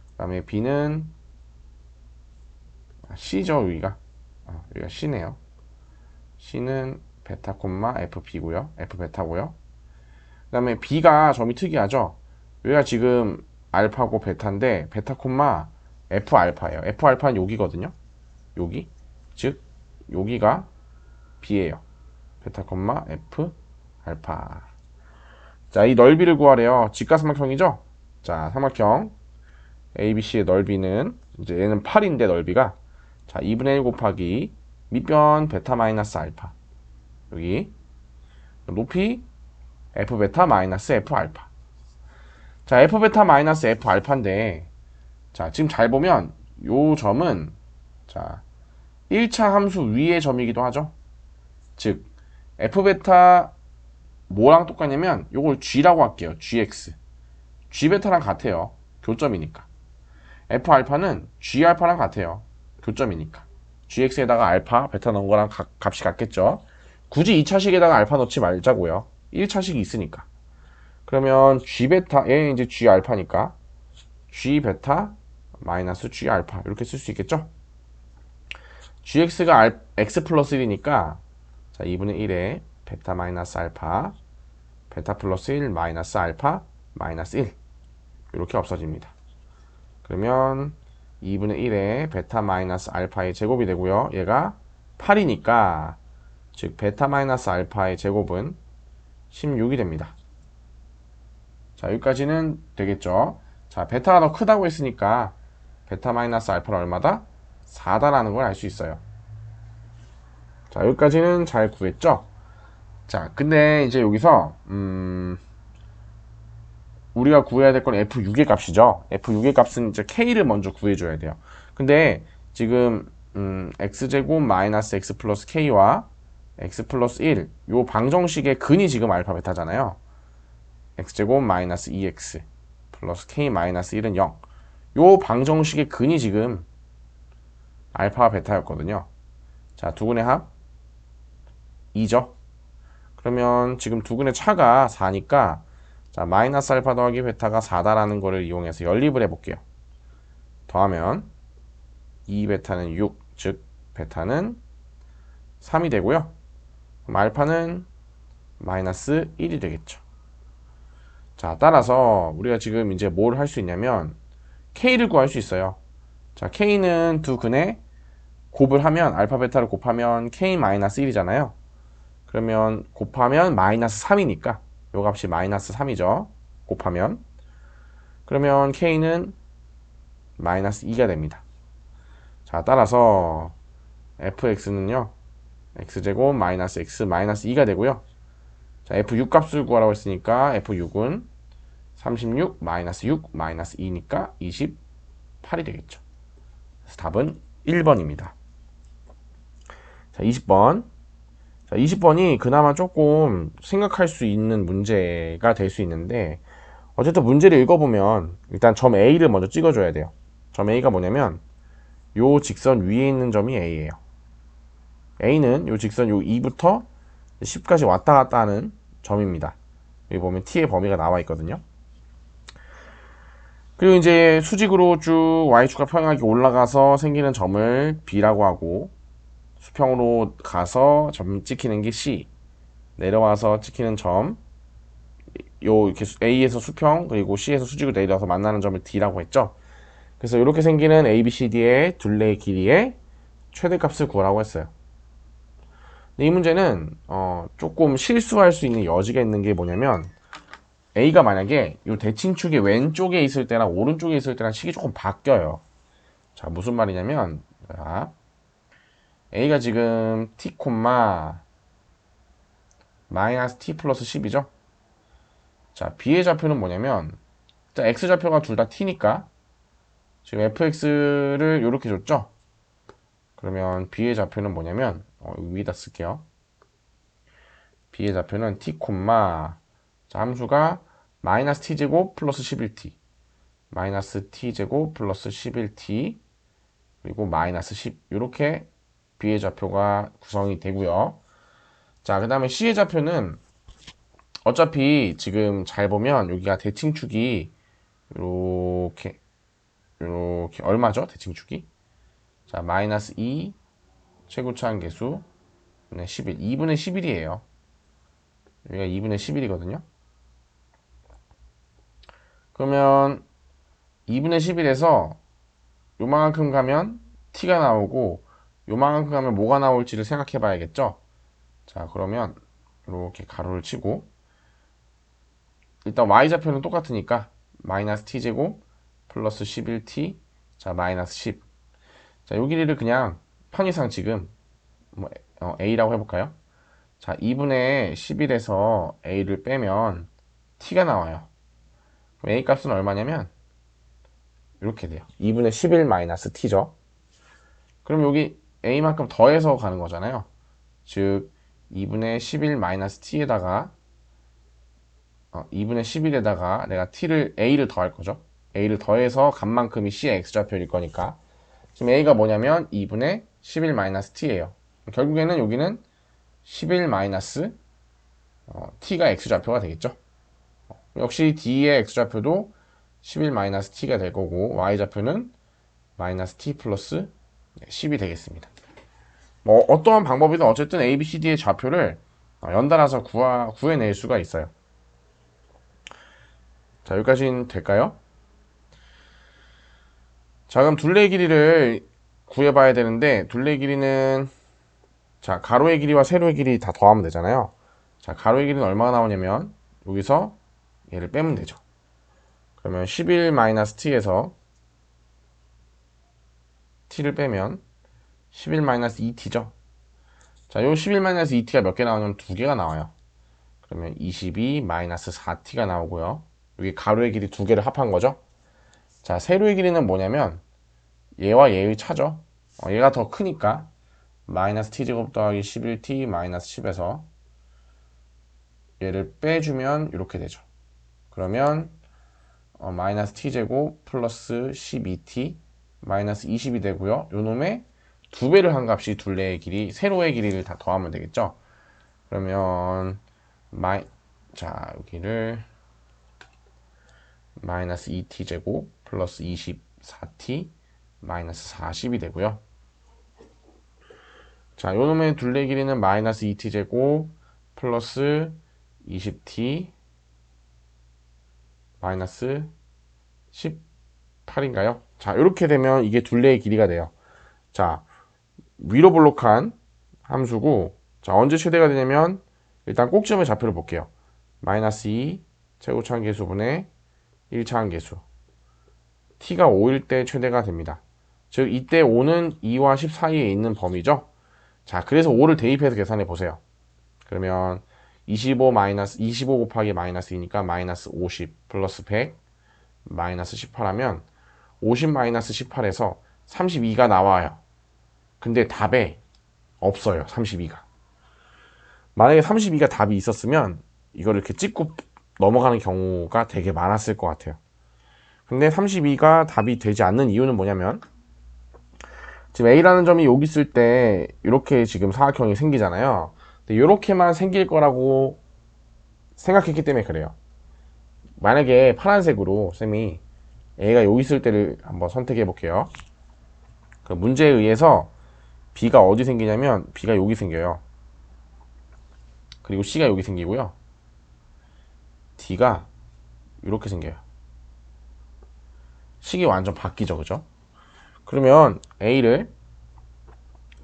그 다음에 b는 c죠. 여기가 c네요. c는 베타 콤마 fb고요, f 베타고요. 그 다음에 b가 점이 특이하죠. 여기가 지금 알파고 베타인데 베타 콤마 f 알파예요. f 알파는 여기거든요. 여기, 즉 여기가 b예요. 베타 콤마 f 알파. 자, 이 넓이를 구하래요. 직가삼각형이죠. 자, 삼각형 ABC의 넓이는 이제 얘는 8인데 넓이가, 자, 2분의 1 곱하기 밑변 베타 마이너스 알파, 여기 높이 f 베타 마이너스 f 알파. 자, f 베타 마이너스 f 알파인데, 자, 지금 잘 보면 요 점은, 자, 1차 함수 위의 점이기도 하죠. 즉 f 베타 뭐랑 똑같냐면 요걸 g라고 할게요. gx. g 베타랑 같아요. 교점이니까. f 알파는 g 알파랑 같아요. 교점이니까. gx에다가 알파 베타 넣은 거랑 값이 같겠죠. 굳이 2차식에다가 알파 넣지 말자고요. 1차식이 있으니까. 그러면 g 베타에 이제 g 알파니까 g 베타 마이너스 g 알파 이렇게 쓸 수 있겠죠. gx가 x 플러스 1이니까, 자, 2분의 1에 베타 마이너스 알파 베타 플러스 1 마이너스 알파 마이너스 1 이렇게 없어집니다. 그러면 2분의 1에 베타 마이너스 알파의 제곱이 되고요. 얘가 8이니까, 즉 베타 마이너스 알파의 제곱은 16이 됩니다. 자, 여기까지는 되겠죠. 자, 베타가 더 크다고 했으니까 베타 마이너스 알파는 얼마다? 4다라는 걸 알 수 있어요. 자, 여기까지는 잘 구했죠. 자, 근데 이제 여기서 우리가 구해야 될 건 f6의 값이죠. f6의 값은 이제 k를 먼저 구해줘야 돼요. 근데 지금 x제곱 마이너스 x 플러스 k와 x 플러스 1, 요 방정식의 근이 지금 알파 베타잖아요. x제곱 마이너스 2x 플러스 k 마이너스 1은 0. 요 방정식의 근이 지금 알파 베타였거든요. 자, 두근의 합 2죠. 그러면 지금 두근의 차가 4니까, 자, 마이너스 알파 더하기 베타가 4다라는 거를 이용해서 연립을 해볼게요. 더하면 2베타는 6, 즉 베타는 3이 되고요. 그럼 알파는 마이너스 1이 되겠죠. 자, 따라서 우리가 지금 이제 뭘 할 수 있냐면 k를 구할 수 있어요. 자, k는 두 근에 곱을 하면, 알파 베타를 곱하면 k 마이너스 1이잖아요. 그러면 곱하면 마이너스 3이니까 요 값이 마이너스 3이죠. 곱하면. 그러면 k는 마이너스 2가 됩니다. 자, 따라서 fx는요, x제곱 마이너스 x 마이너스 2가 되고요. 자, f6 값을 구하라고 했으니까 f6은 36 마이너스 6 마이너스 2니까 28이 되겠죠. 그래서 답은 1번입니다. 자, 20번. 자, 20번이 그나마 조금 생각할 수 있는 문제가 될 수 있는데, 어쨌든 문제를 읽어보면 일단 점 A를 먼저 찍어줘야 돼요. 점 A가 뭐냐면 요 직선 위에 있는 점이 A예요. A는 요 직선 요 2부터 10까지 왔다 갔다 하는 점입니다. 여기 보면 T의 범위가 나와 있거든요. 그리고 이제 수직으로 쭉 Y축과 평행하게 올라가서 생기는 점을 B라고 하고, 수평으로 가서 점 찍히는 게 C, 내려와서 찍히는 점, 요 이렇게 A에서 수평 그리고 C에서 수직으로 내려와서 만나는 점을 D라고 했죠. 그래서 이렇게 생기는 ABCD의 둘레의 길이의 최대값을 구하라고 했어요. 근데 이 문제는 조금 실수할 수 있는 여지가 있는 게 뭐냐면, A가 만약에 이 대칭축의 왼쪽에 있을 때랑 오른쪽에 있을 때랑 식이 조금 바뀌어요. 자, 무슨 말이냐면, 자, A가 지금 t, 마이너스 t 플러스 10이죠. 자, B의 좌표는 뭐냐면, 자, X좌표가 둘 다 t니까 지금 fx를 이렇게 줬죠? 그러면 b의 좌표는 뭐냐면 여기 위에다 쓸게요. b의 좌표는 t, 자, 함수가 마이너스 t제곱 플러스 11t, 마이너스 t제곱 플러스 11t, 그리고 마이너스 10, 이렇게 b의 좌표가 구성이 되고요. 자, 그 다음에 c의 좌표는 어차피 지금 잘 보면 여기가 대칭축이 이렇게 얼마죠? 대칭축이? 자, 마이너스 2 최고차항계수 11, 2분의 11이에요. 여기가 2분의 11이거든요. 그러면 2분의 11에서 요만큼 가면 t가 나오고 요만큼 가면 뭐가 나올지를 생각해 봐야겠죠. 자, 그러면 이렇게 가로를 치고 일단 y좌표는 똑같으니까 마이너스 t제곱 플러스 11t, 자, 마이너스 10. 자, 요 길이를 그냥 편의상 지금 a라고 해볼까요? 자, 2분의 11에서 a를 빼면 t가 나와요. 그럼 a 값은 얼마냐면 이렇게 돼요. 2분의 11 마이너스 t죠. 그럼 여기 a만큼 더해서 가는 거잖아요. 즉 2분의 11 마이너스 t에다가 2분의 11에다가 내가 a를 더할 거죠. a를 더해서 값만큼이 c의 x좌표일 거니까 지금 a가 뭐냐면 2분의 11 마이너스 t예요. 결국에는 여기는 11 마이너스 t가 x좌표가 되겠죠. 역시 d의 x좌표도 11 마이너스 t가 될 거고 y좌표는 마이너스 t 플러스 10이 되겠습니다. 뭐 어떠한 방법이든 어쨌든 a, b, c, d의 좌표를 연달아서 구해낼 수가 있어요. 자, 여기까지는 될까요? 자, 그럼 둘레의 길이를 구해봐야 되는데 둘레의 길이는 자, 가로의 길이와 세로의 길이 다 더하면 되잖아요. 자, 가로의 길이는 얼마가 나오냐면 여기서 얘를 빼면 되죠. 그러면 11-t에서 t를 빼면 11-2t죠. 자, 요 11-2t가 몇 개 나오냐면 두 개가 나와요. 그러면 22-4t가 나오고요. 여기 가로의 길이 두 개를 합한 거죠. 자, 세로의 길이는 뭐냐면 얘와 얘의 차죠. 얘가 더 크니까 마이너스 t제곱 더하기 11t 마이너스 10에서 얘를 빼주면 이렇게 되죠. 그러면 마이너스 t제곱 플러스 12t 마이너스 20이 되고요. 요 놈의 두 배를 한 값이 둘레의 길이, 세로의 길이를 다 더하면 되겠죠. 그러면 자, 여기를 마이너스 2t제곱 플러스 24t 마이너스 40이 되고요. 자, 요 놈의 둘레 길이는 마이너스 2t제곱 플러스 20t 마이너스 18인가요? 자, 이렇게 되면 이게 둘레의 길이가 돼요. 자, 위로 볼록한 함수고, 자, 언제 최대가 되냐면 일단 꼭지점의 좌표를 볼게요. 마이너스 2 최고차항계수분의 1차항계수 t가 5일 때 최대가 됩니다. 즉 이때 5는 2와 10 사이에 있는 범위죠. 자, 그래서 5를 대입해서 계산해 보세요. 그러면 25 곱하기 마이너스 2니까 마이너스 50 플러스 100 마이너스 18 하면 50 마이너스 18에서 32가 나와요. 근데 답에 없어요. 32가. 만약에 32가 답이 있었으면 이걸 이렇게 찍고 넘어가는 경우가 되게 많았을 것 같아요. 근데 32가 답이 되지 않는 이유는 뭐냐면 지금 A라는 점이 여기 있을 때 이렇게 지금 사각형이 생기잖아요. 근데 이렇게만 생길 거라고 생각했기 때문에 그래요. 만약에 파란색으로 쌤이 A가 여기 있을 때를 한번 선택해 볼게요. 그 문제에 의해서 B가 어디 생기냐면 B가 여기 생겨요. 그리고 C가 여기 생기고요. D가 이렇게 생겨요. 식이 완전 바뀌죠, 그죠? 그러면 A를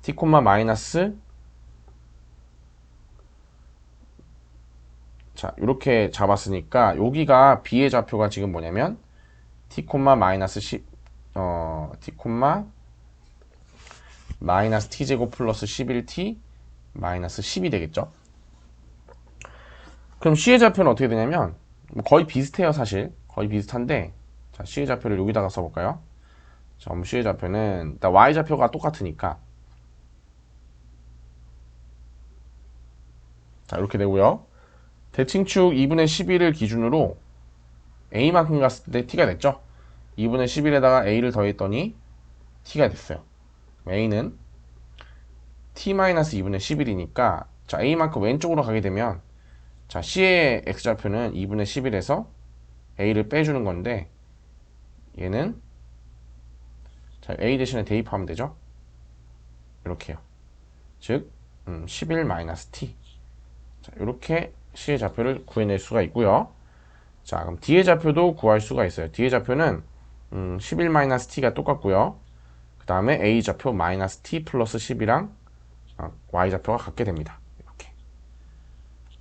t, 마이너스 자, 이렇게 잡았으니까 여기가 B의 좌표가 지금 뭐냐면 t, 마이너스 10 t, 마이너스 t제곱 플러스 11t 마이너스 10이 되겠죠. 그럼 C의 좌표는 어떻게 되냐면 거의 비슷해요. 사실 거의 비슷한데 자, C의 좌표를 여기다가 써볼까요? 점 C의 좌표는 일단 Y 좌표가 똑같으니까 자 이렇게 되고요. 대칭축 2분의 11을 기준으로 A만큼 갔을 때 T가 됐죠. 2분의 11에다가 A를 더했더니 T가 됐어요. A는 T-2분의 11이니까 자 A만큼 왼쪽으로 가게 되면 자 C의 X좌표는 2분의 11에서 A를 빼주는 건데 얘는 자 A 대신에 대입하면 되죠. 이렇게요. 즉 11-T 자, 이렇게 C의 좌표를 구해낼 수가 있고요. 자 그럼 D의 좌표도 구할 수가 있어요. D의 좌표는 11-T가 똑같고요. 그 다음에 A 좌표 -T 플러스 10이랑 Y 좌표가 같게 됩니다. 이렇게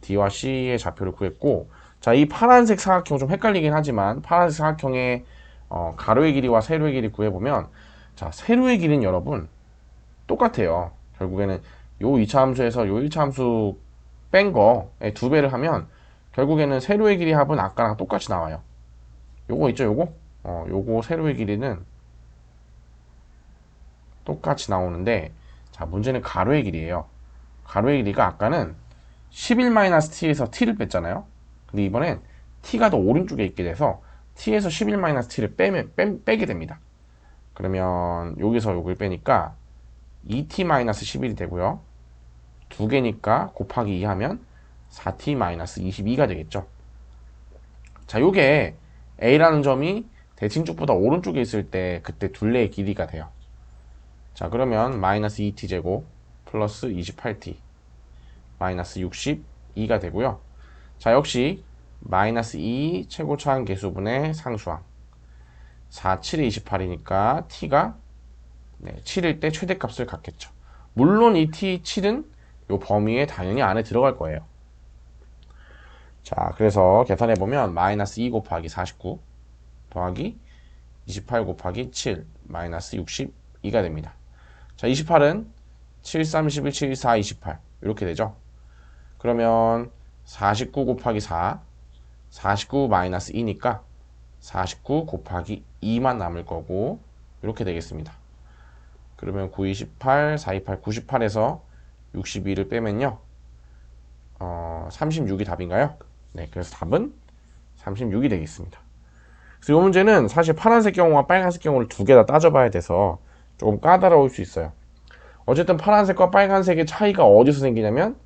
D와 C의 좌표를 구했고 자 이 파란색 사각형 좀 헷갈리긴 하지만 파란색 사각형의 가로의 길이와 세로의 길이 구해보면 자 세로의 길이는 여러분 똑같아요. 결국에는 요 2차 함수에서 요 1차 함수 뺀 거에 2배를 하면 결국에는 세로의 길이 합은 아까랑 똑같이 나와요. 요거 있죠 요거? 요거 세로의 길이는 똑같이 나오는데 자 문제는 가로의 길이에요. 가로의 길이가 아까는 11-t에서 t를 뺐잖아요. 근데 이번엔 t가 더 오른쪽에 있게 돼서 t에서 11-t를 빼게 됩니다. 그러면 여기서 요걸 빼니까 2t-11이 되고요. 두 개니까 곱하기 2 하면 4t-22가 되겠죠. 자, 요게 A라는 점이 대칭축보다 오른쪽에 있을 때 그때 둘레의 길이가 돼요. 자, 그러면 마이너스 2t제곱 플러스 28t 마이너스 62가 되고요. 자, 역시 마이너스 2 최고차항 계수분의 상수항 4, 7에 28이니까 t가 7일 때 최대값을 갖겠죠. 물론 이 t 7은 요 범위에 당연히 안에 들어갈 거예요. 자, 그래서 계산해보면 마이너스 2 곱하기 49 더하기 28 곱하기 7 마이너스 62가 됩니다. 자, 28은 7, 3, 11, 7, 4, 28 이렇게 되죠. 그러면 49 곱하기 4 49 마이너스 2니까 49 곱하기 2만 남을 거고 이렇게 되겠습니다. 그러면 9, 28, 4, 28, 98에서 62를 빼면요 36이 답인가요? 네, 그래서 답은 36이 되겠습니다. 그래서 이 문제는 사실 파란색 경우와 빨간색 경우를 두 개 다 따져봐야 돼서 조금 까다로울 수 있어요. 어쨌든 파란색과 빨간색의 차이가 어디서 생기냐면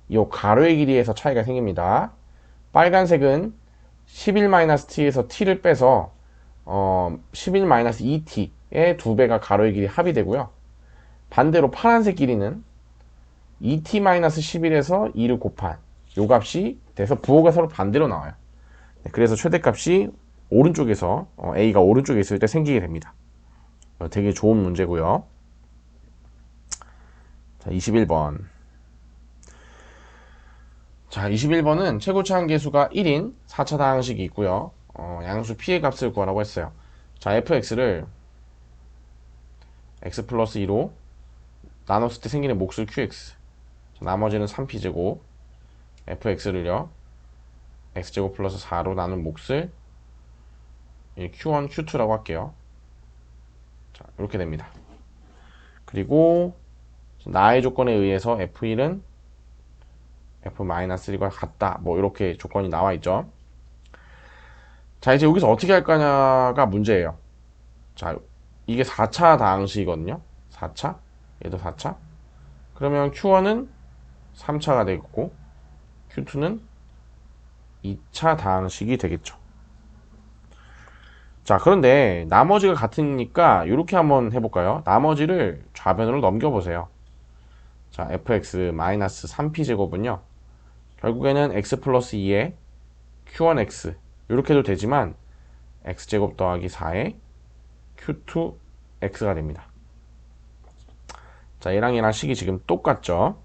이 가로의 길이에서 차이가 생깁니다. 빨간색은 11-t에서 t를 빼서 11-2t의 두 배가 가로의 길이 합이 되고요. 반대로 파란색 길이는 2t-11에서 2를 곱한 요 값이 돼서 부호가 서로 반대로 나와요. 그래서 최대값이 오른쪽에서 A가 오른쪽에 있을 때 생기게 됩니다. 되게 좋은 문제고요. 자, 21번. 자, 21번은 최고차항 계수가 1인 4차 다항식이 있고요. 양수 P의 값을 구하라고 했어요. 자, fx를 x 플러스 2로 나눴을 때 생기는 몫을 qx. 자, 나머지는 3p제곱 fx를요. x제곱 플러스 4로 나눈 몫을 q1, q2라고 할게요. 자, 이렇게 됩니다. 그리고 나의 조건에 의해서 f1은 f-1과 같다. 뭐 이렇게 조건이 나와 있죠. 자, 이제 여기서 어떻게 할 거냐가 문제예요. 자, 이게 4차 다항식이거든요. 4차. 얘도 4차. 그러면 q1은 3차가 되겠고 q2는 2차 다항식이 되겠죠. 자, 그런데 나머지가 같으니까 이렇게 한번 해볼까요? 나머지를 좌변으로 넘겨보세요. 자, fx-3p제곱은요. 결국에는 x 플러스 2에 q1x 이렇게 해도 되지만 x제곱 더하기 4에 q2x가 됩니다. 자, 얘랑 얘랑 식이 지금 똑같죠?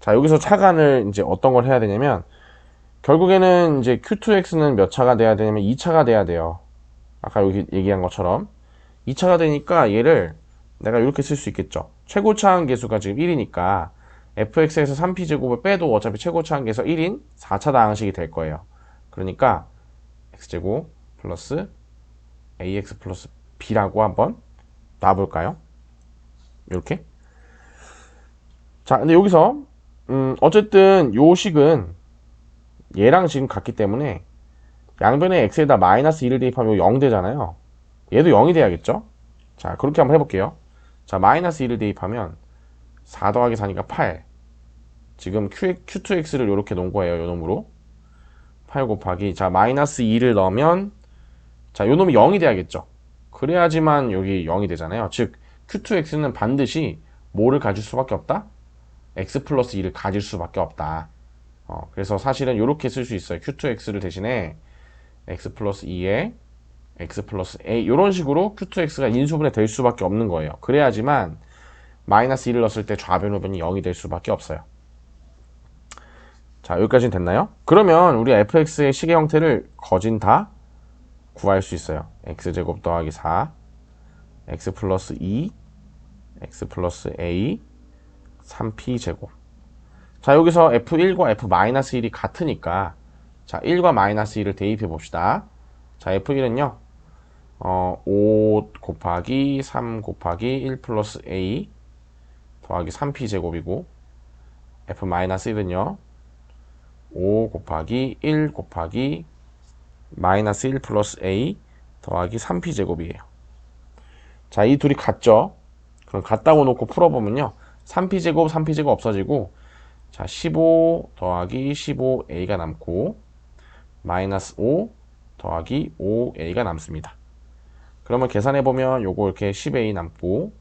자, 여기서 차간을 이제 어떤 걸 해야 되냐면 결국에는 이제 q2x는 몇 차가 돼야 되냐면 2차가 돼야 돼요. 아까 여기 얘기한 것처럼 2차가 되니까 얘를 내가 이렇게 쓸 수 있겠죠. 최고차항 계수가 지금 1이니까 fx에서 3p제곱을 빼도 어차피 최고차항 계수 1인 4차 다항식이 될 거예요. 그러니까 x제곱 플러스 ax 플러스 b라고 한번 놔볼까요? 이렇게. 자, 근데 여기서 어쨌든 요 식은 얘랑 지금 같기 때문에 양변에 x에다 마이너스 2를 대입하면 0 되잖아요. 얘도 0이 돼야겠죠? 자, 그렇게 한번 해볼게요. 자, 마이너스 2를 대입하면 4 더하기 4니까 8. 지금 Q2X를 이렇게 놓은 거예요. 요 놈으로. 8 곱하기, 자, 마이너스 2를 넣으면, 자, 요 놈이 0이 돼야겠죠? 그래야지만 여기 0이 되잖아요. 즉, Q2X는 반드시 뭐를 가질 수밖에 없다? X 플러스 2를 가질 수밖에 없다. 그래서 사실은 이렇게 쓸 수 있어요. Q2X를 대신에 X 플러스 2에 X 플러스 A, 이런 식으로 Q2X가 인수분해 될 수밖에 없는 거예요. 그래야지만 마이너스 2를 넣었을 때 좌변 우변이 0이 될 수밖에 없어요. 자, 여기까지는 됐나요? 그러면 우리 fx의 식의 형태를 거진 다 구할 수 있어요. x제곱 더하기 4, x 플러스 2, x 플러스 a, 3p제곱. 자, 여기서 f1과 f-1이 같으니까, 자, 1과 마이너스 2를 대입해 봅시다. 자, f1은요 5 곱하기 3 곱하기 1 플러스 a 더하기 3p제곱이고, f-1은요 5 곱하기 1 곱하기 마이너스 1 플러스 a 더하기 3p제곱이에요. 자, 이 둘이 같죠? 그럼 같다고 놓고 풀어보면요 3p제곱 3p제곱 없어지고, 자, 15 더하기 15a가 남고 마이너스 5 더하기 5a가 남습니다. 그러면 계산해보면 요거 이렇게 10a 남고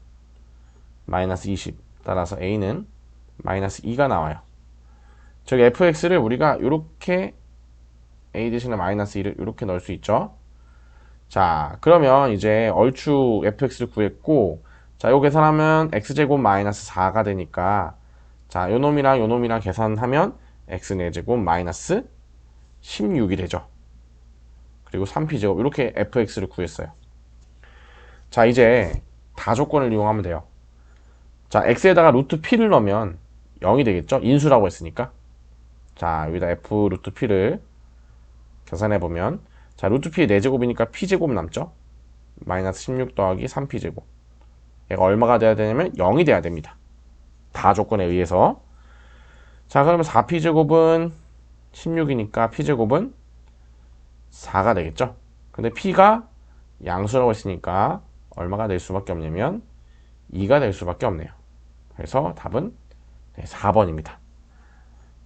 마이너스 20, 따라서 a는 마이너스 2가 나와요. 즉 fx를 우리가 이렇게 a 대신에 마이너스 2를 이렇게 넣을 수 있죠. 자, 그러면 이제 얼추 fx를 구했고, 자, 요 계산하면 x제곱 마이너스 4가 되니까, 자, 요 놈이랑 계산하면 x 4제곱 마이너스 16이 되죠. 그리고 3p제곱, 이렇게 fx를 구했어요. 자, 이제 다조건을 이용하면 돼요. 자, x에다가 루트 p를 넣으면 0이 되겠죠? 인수라고 했으니까. 자, 여기다 f 루트 p를 계산해보면, 자, 루트 p의 4제곱이니까 p제곱 남죠? 마이너스 16 더하기 3p제곱. 얘가 얼마가 돼야 되냐면 0이 돼야 됩니다. 다 조건에 의해서. 자, 그러면 4p제곱은 16이니까 p제곱은 4가 되겠죠? 근데 p가 양수라고 했으니까 얼마가 될 수밖에 없냐면 2가 될 수밖에 없네요. 그래서 답은 4번입니다.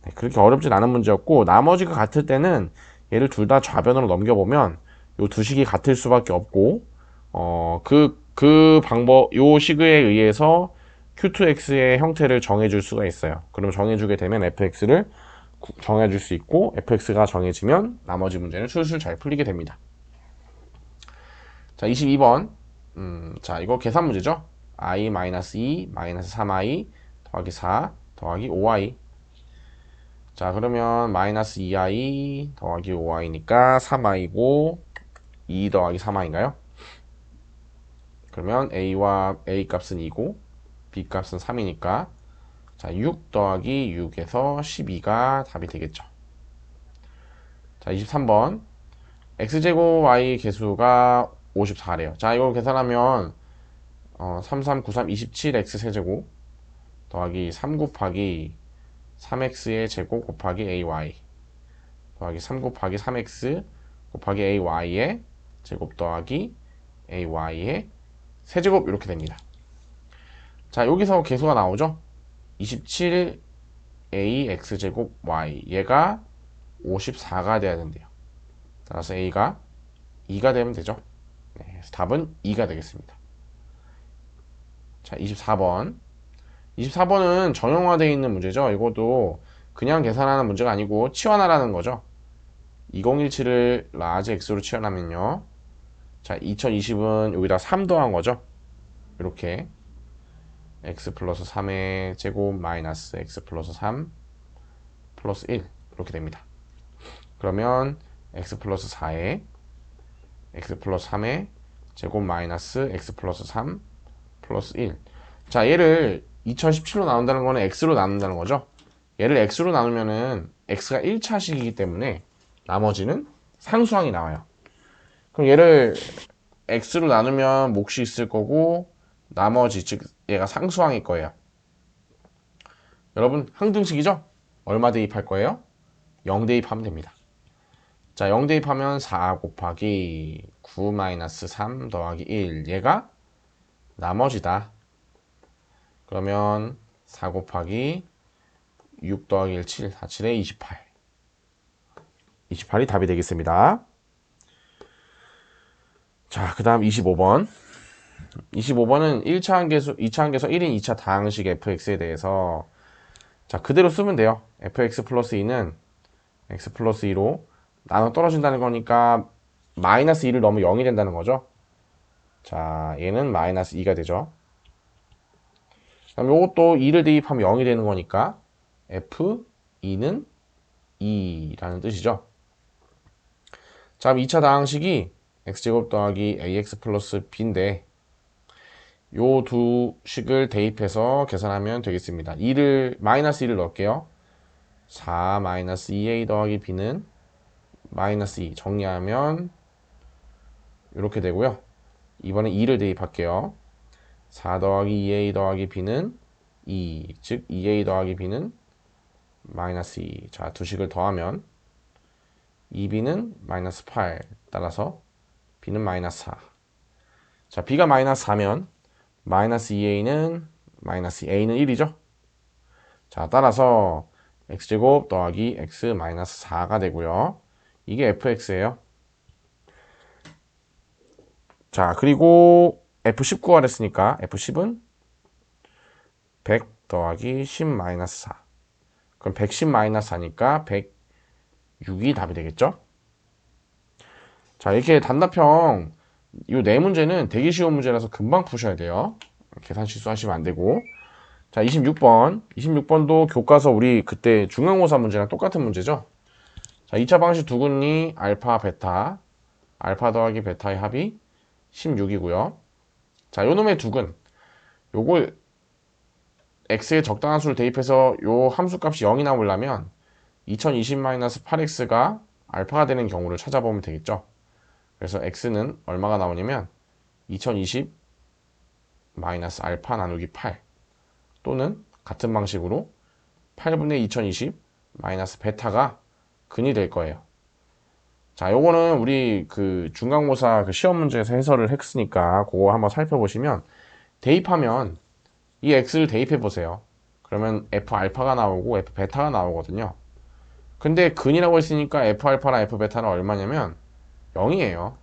네, 그렇게 어렵진 않은 문제였고, 나머지가 같을 때는 얘를 둘 다 좌변으로 넘겨보면 요 두 식이 같을 수밖에 없고, 그 방법, 요 식에 의해서 Q2X의 형태를 정해줄 수가 있어요. 그럼 정해주게 되면 fx를 정해줄 수 있고, fx가 정해지면 나머지 문제는 술술 잘 풀리게 됩니다. 자, 22번. 자, 이거 계산 문제죠? i-2 3i 더하기 4 더하기 5i. 자, 그러면 마이너스 2i 더하기 5i니까 3i고 2 더하기 3i인가요? 그러면 a와 a 값은 2고 b 값은 3이니까, 자, 6 더하기 6에서 12가 답이 되겠죠. 자, 23번. x제곱 y 개수가 54래요. 자, 이거 계산하면 3, 3, 9, 3, 27x 세제곱 더하기 3 곱하기 3x의 제곱 곱하기 ay 더하기 3 곱하기 3x 곱하기 ay의 제곱 더하기 ay의 세제곱, 이렇게 됩니다. 자, 여기서 개수가 나오죠? 27 ax제곱 y, 얘가 54가 돼야 된대요. 따라서 a가 2가 되면 되죠. 네, 그래서 답은 2가 되겠습니다. 자, 24번. 24번은 정형화되어 있는 문제죠. 이것도 그냥 계산하는 문제가 아니고 치환하라는 거죠. 2017을 라지 x로 치환하면요, 자, 2020은 여기다 3 더한 거죠. 이렇게 x 플러스 3의 제곱 마이너스 x 플러스 3 플러스 1, 이렇게 됩니다. 그러면 x 플러스 4에 x 플러스 3의 제곱 마이너스 x 플러스 3 플러스 1. 자, 얘를 2017로 나눈다는 거는 x로 나눈다는 거죠. 얘를 x로 나누면은 x가 1차식이기 때문에 나머지는 상수항이 나와요. 그럼 얘를 x로 나누면 몫이 있을 거고 나머지 즉 얘가 상수항일 거예요. 여러분 항등식이죠? 얼마 대입할 거예요? 0 대입하면 됩니다. 자, 0 대입하면 4 곱하기 9 마이너스 3 더하기 1 얘가 나머지다. 그러면 4 곱하기 6 더하기 1 7 4 7에 28 28이 답이 되겠습니다. 자, 그 다음 25번 25번은 1차 함계수, 2차 함계수 1인 2차 다항식 fx에 대해서 자, 그대로 쓰면 돼요. fx 플러스 2는 x 플러스 2로 나눠 떨어진다는 거니까 마이너스 2를 넣으면 0이 된다는 거죠. 자, 얘는 마이너스 2가 되죠. 그럼 요것도 2를 대입하면 0이 되는 거니까 f2는 2라는 뜻이죠. 자, 그럼 2차 다항식이 x제곱 더하기 ax 플러스 b인데 요 두 식을 대입해서 계산하면 되겠습니다. 마이너스 2를 넣을게요. 4 마이너스 2a 더하기 b는 마이너스 2 정리하면 이렇게 되고요. 이번에 2를 대입할게요. 4 더하기 2a 더하기 b는 2, 즉 2a 더하기 b는 마이너스 2. 자, 두 식을 더하면 2b는 마이너스 8. 따라서 b는 마이너스 4. 자, b가 마이너스 4면 마이너스 2a는 마이너스 a는 1이죠. 자, 따라서 x제곱 더하기 x 마이너스 4가 되고요. 이게 fx예요. 자, 그리고 f10 구하랬으니까 f10은 100 더하기 10 마이너스 4. 그럼 110 마이너스 4니까 106이 답이 되겠죠? 자, 이렇게 단답형 이 네 문제는 되게 쉬운 문제라서 금방 푸셔야 돼요. 계산 실수하시면 안 되고. 자, 26번. 26번도 교과서 우리 그때 중간고사 문제랑 똑같은 문제죠. 자, 2차 방식 두근이 알파, 베타. 알파 더하기 베타의 합이 16이고요. 자, 요 놈의 두근. 요걸 x에 적당한 수를 대입해서 요 함수 값이 0이 나오려면 2020-8x가 알파가 되는 경우를 찾아보면 되겠죠. 그래서 x는 얼마가 나오냐면 2020 마이너스 알파 나누기 8 또는 같은 방식으로 8분의 2020 마이너스 베타가 근이 될 거예요. 자, 요거는 우리 그 중간고사 그 시험 문제에서 해설을 했으니까 그거 한번 살펴보시면 대입하면 이 x를 대입해 보세요. 그러면 f 알파가 나오고 f 베타가 나오거든요. 근데 근이라고 했으니까 f 알파랑 f 베타는 얼마냐면 0이에요.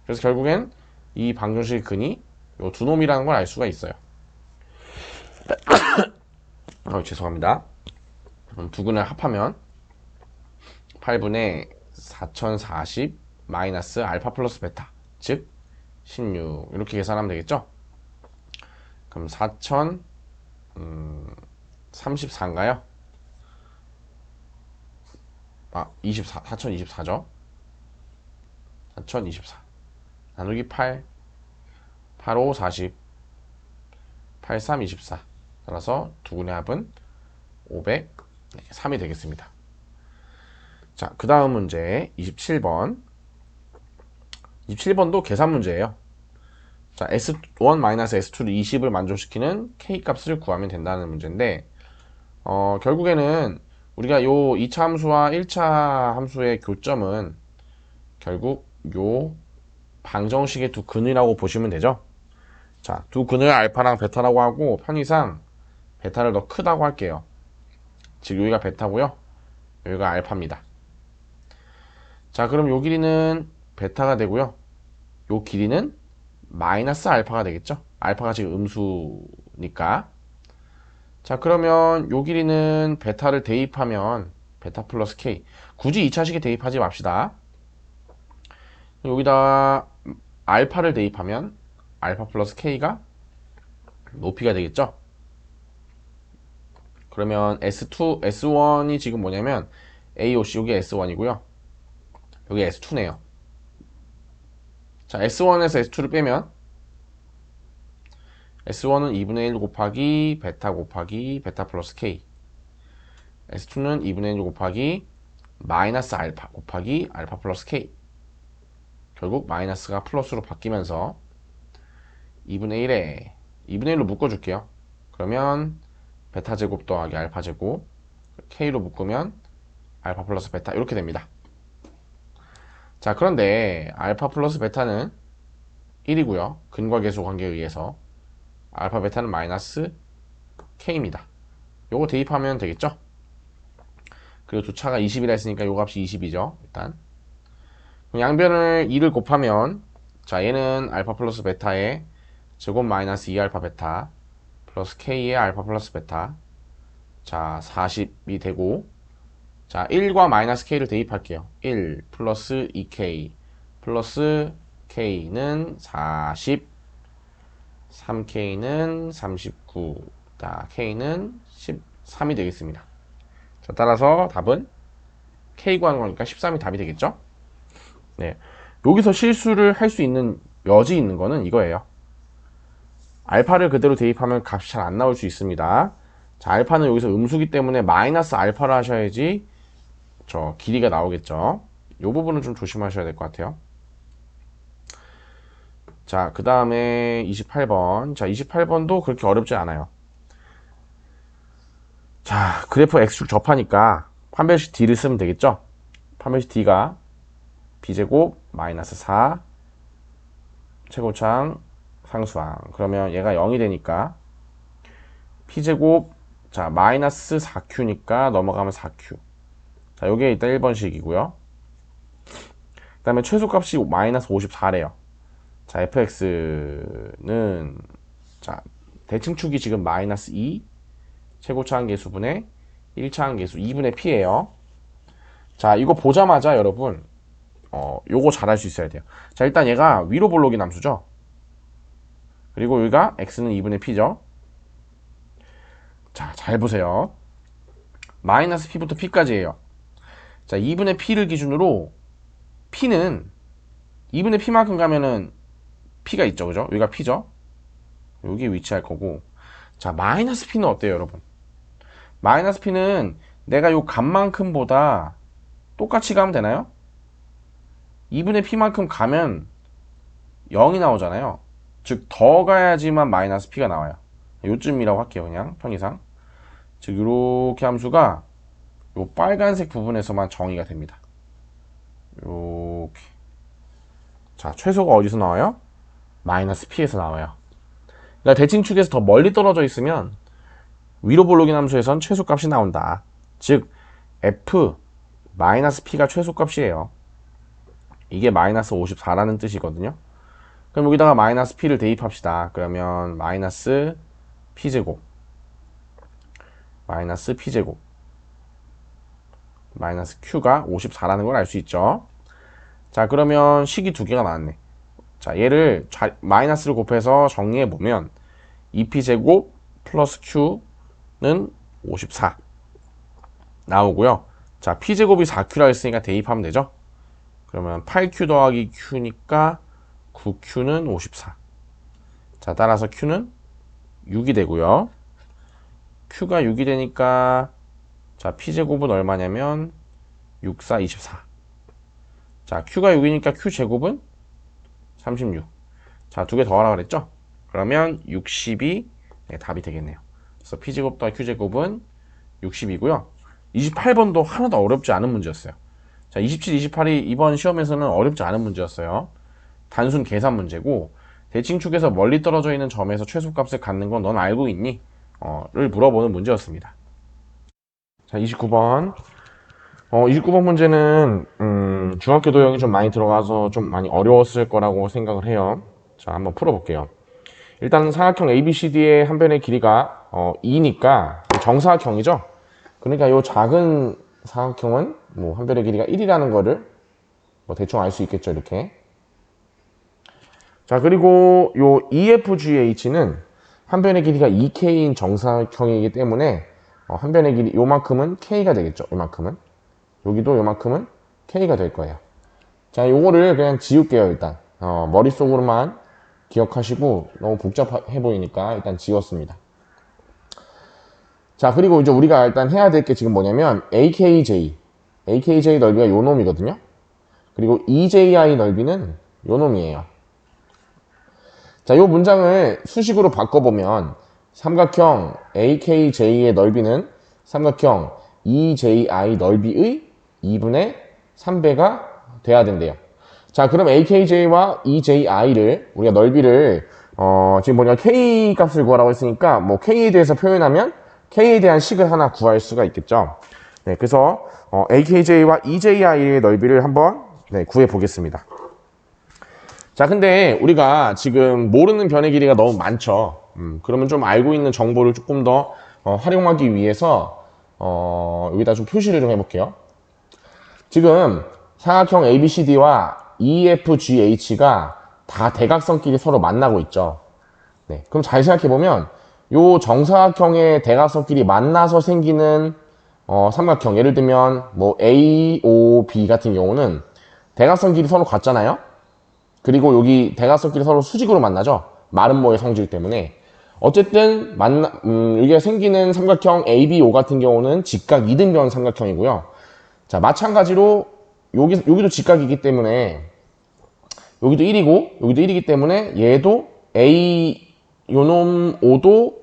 그래서 결국엔 이 방정식의 근이 요 두 놈이라는 걸 알 수가 있어요. 죄송합니다. 그럼 두 근을 합하면 8분의 4040 마이너스 알파 플러스 베타 즉 16 이렇게 계산하면 되겠죠. 그럼 4034인가요? 4024죠. 4024 나누기 8 85 40 83 24 따라서 두 근의 합은 503이 되겠습니다. 자, 그 다음 문제 27번 27번도 계산 문제예요. 자, S1-S2를 20을 만족시키는 K값을 구하면 된다는 문제인데 결국에는 우리가 요 2차 함수와 1차 함수의 교점은 결국 요 방정식의 두 근이라고 보시면 되죠. 자, 두 근을 알파랑 베타라고 하고 편의상 베타를 더 크다고 할게요. 즉 여기가 베타고요. 여기가 알파입니다. 자, 그럼 요 길이는 베타가 되고요. 요 길이는 마이너스 알파가 되겠죠. 알파가 지금 음수니까. 자, 그러면 요 길이는 베타를 대입하면 베타 플러스 K. 굳이 2차식에 대입하지 맙시다. 여기다 알파를 대입하면 알파 플러스 K가 높이가 되겠죠. 그러면 S1이 지금 뭐냐면 AOC 여기 S1이고요. 여기 S2네요. 자, S1에서 S2를 빼면 S1은 2분의 1 곱하기 베타 플러스 K. S2는 2분의 1 곱하기 마이너스 알파 곱하기 알파 플러스 K. 결국 마이너스가 플러스로 바뀌면서 2분의 1에 2분의 1로 묶어줄게요. 그러면 베타 제곱 더하기 알파 제곱 K로 묶으면 알파 플러스 베타 이렇게 됩니다. 자, 그런데 알파 플러스 베타는 1이고요. 근과 계수 관계에 의해서 알파 베타는 마이너스 K입니다. 요거 대입하면 되겠죠? 그리고 두 차가 20이라 했으니까 요 값이 20이죠. 일단 양변을 2를 곱하면 자, 얘는 알파 플러스 베타의 제곱 마이너스 2알파 베타 플러스 K의 알파 플러스 베타 자, 40이 되고 자, 1과 마이너스 K를 대입할게요. 1 플러스 2K 플러스 K는 40 3K는 39 자, K는 13이 되겠습니다. 자, 따라서 답은 K 구하는 거니까 13이 답이 되겠죠? 네. 여기서 실수를 할 수 있는 여지 있는 거는 이거예요. 알파를 그대로 대입하면 값이 잘 안 나올 수 있습니다. 자, 알파는 여기서 음수기 때문에 마이너스 알파를 하셔야지 저 길이가 나오겠죠. 이 부분은 좀 조심하셔야 될 것 같아요. 자, 그 다음에 28번. 자, 28번도 그렇게 어렵지 않아요. 자, 그래프 X축 접하니까 판별식 D를 쓰면 되겠죠? 판별식 D가 B제곱 마이너스 4 최고창 상수항. 그러면 얘가 0이 되니까 P제곱 자 마이너스 4Q니까 넘어가면 4Q. 자, 요게 일단 1번식이고요. 그 다음에 최소값이 마이너스 54래요. 자, fx는 자 대칭축이 지금 마이너스 2 최고차항계수분의 1차항계수 2분의 p예요. 자, 이거 보자마자 여러분 요거 잘 할 수 있어야 돼요. 자, 일단 얘가 위로 볼록이 함수죠. 그리고 여기가 x는 2분의 p죠. 자, 잘 보세요. 마이너스 p부터 p까지예요. 자, 2분의 p를 기준으로 p는 2분의 p만큼 가면은 p가 있죠, 그죠? 여기가 p죠. 여기에 위치할 거고. 자, 마이너스 p는 어때요, 여러분? 마이너스 p는 내가 요 값만큼보다 똑같이 가면 되나요? 2분의 p만큼 가면 0이 나오잖아요. 즉, 더 가야지만 마이너스 p가 나와요. 요쯤이라고 할게요, 그냥 편의상. 즉, 요렇게 함수가 요 빨간색 부분에서만 정의가 됩니다. 요렇게. 자, 최소가 어디서 나와요? 마이너스 p에서 나와요. 그러니까 대칭축에서 더 멀리 떨어져 있으면 위로 볼록인 함수에선 최소값이 나온다. 즉 f 마이너스 p가 최소값이에요. 이게 마이너스 54라는 뜻이거든요. 그럼 여기다가 마이너스 p를 대입합시다. 그러면 마이너스 p제곱 마이너스 p제곱 마이너스 q가 54라는 걸 알 수 있죠. 자, 그러면 식이 두 개가 나왔네. 자, 얘를 마이너스를 곱해서 정리해보면 2p제곱 플러스 q는 54 나오고요. 자, p제곱이 4q라 했으니까 대입하면 되죠. 그러면 8q 더하기 q니까 9q는 54. 자, 따라서 q는 6이 되고요. q가 6이 되니까 자, p제곱은 얼마냐면 6, 4, 24. 자, q가 6이니까 q제곱은 36. 자, 두 개 더하라 그랬죠? 그러면 60이 네, 답이 되겠네요. 그래서 p제곱 더하기 q제곱은 60이고요. 28번도 하나도 어렵지 않은 문제였어요. 자, 27, 28이 이번 시험에서는 어렵지 않은 문제였어요. 단순 계산 문제고 대칭축에서 멀리 떨어져 있는 점에서 최소값을 갖는 건 넌 알고 있니? 를 물어보는 문제였습니다. 자, 29번. 29번 문제는 중학교 도형이 좀 많이 들어가서 좀 많이 어려웠을 거라고 생각을 해요. 자, 한번 풀어볼게요. 일단 사각형 ABCD의 한 변의 길이가 2니까 정사각형이죠. 그러니까 이 작은 사각형은 뭐 한 변의 길이가 1이라는 거를 뭐 대충 알 수 있겠죠, 이렇게. 자, 그리고 요 EFGH는 한 변의 길이가 2K인 정사각형이기 때문에 한 변의 길이 요만큼은 K가 되겠죠. 요만큼은. 여기도 요만큼은 K가 될 거예요. 자, 요거를 그냥 지울게요, 일단. 머릿속으로만 기억하시고 너무 복잡해 보이니까 일단 지웠습니다. 자, 그리고 이제 우리가 일단 해야 될 게 지금 뭐냐면 AKJ 넓이가 요 놈이거든요. 그리고 EJI 넓이는 요 놈이에요. 자, 요 문장을 수식으로 바꿔보면 삼각형 AKJ의 넓이는 삼각형 EJI 넓이의 2분의 3배가 돼야 된대요. 자, 그럼 AKJ와 EJI를 우리가 넓이를 지금 뭐냐 K 값을 구하라고 했으니까 뭐 K에 대해서 표현하면 K에 대한 식을 하나 구할 수가 있겠죠. 네, 그래서 AKJ와 EJI의 넓이를 한번 구해 보겠습니다. 자, 근데 우리가 지금 모르는 변의 길이가 너무 많죠. 그러면 좀 알고 있는 정보를 조금 더 활용하기 위해서 여기다 좀 표시를 좀 해볼게요. 지금 삼각형 ABCD와 EFGH가 다 대각선끼리 서로 만나고 있죠. 네, 그럼 잘 생각해보면 요 정사각형의 대각선끼리 만나서 생기는 삼각형, 예를 들면 뭐 AOB 같은 경우는 대각선끼리 서로 같잖아요. 그리고 여기 대각선끼리 서로 수직으로 만나죠. 마름모의 성질 때문에. 어쨌든 여기가 생기는 삼각형 ABO 같은 경우는 직각 이등변 삼각형이고요. 자, 마찬가지로 여기도 직각이기 때문에 여기도 1이고 여기도 1이기 때문에 얘도 요놈 O도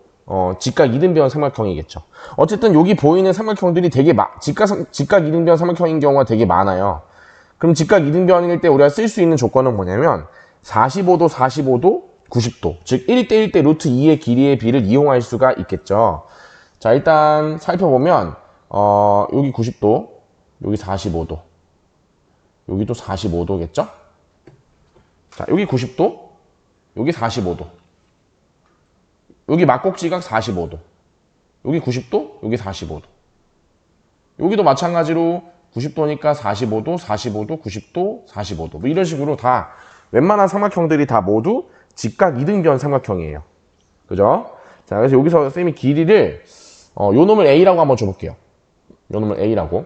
직각 이등변 삼각형이겠죠. 어쨌든 여기 보이는 삼각형들이 되게 직각 이등변 삼각형인 경우가 되게 많아요. 그럼 직각 이등변일 때 우리가 쓸 수 있는 조건은 뭐냐면 45도, 45도, 90도. 즉 1대 1대 루트 2의 길이의 비를 이용할 수가 있겠죠. 자, 일단 살펴보면 여기 90도, 여기 45도, 여기도 45도겠죠? 자, 여기 90도, 여기 45도, 여기 막곡지각 45도, 여기 90도, 여기 45도. 여기도 마찬가지로 90도니까 45도, 45도, 90도, 45도. 뭐 이런 식으로 다 웬만한 삼각형들이 다 모두 직각 이등변 삼각형이에요. 그죠? 자, 그래서 여기서 쌤이 길이를 요 놈을 A라고 한번 줘볼게요. 요 놈을 A라고.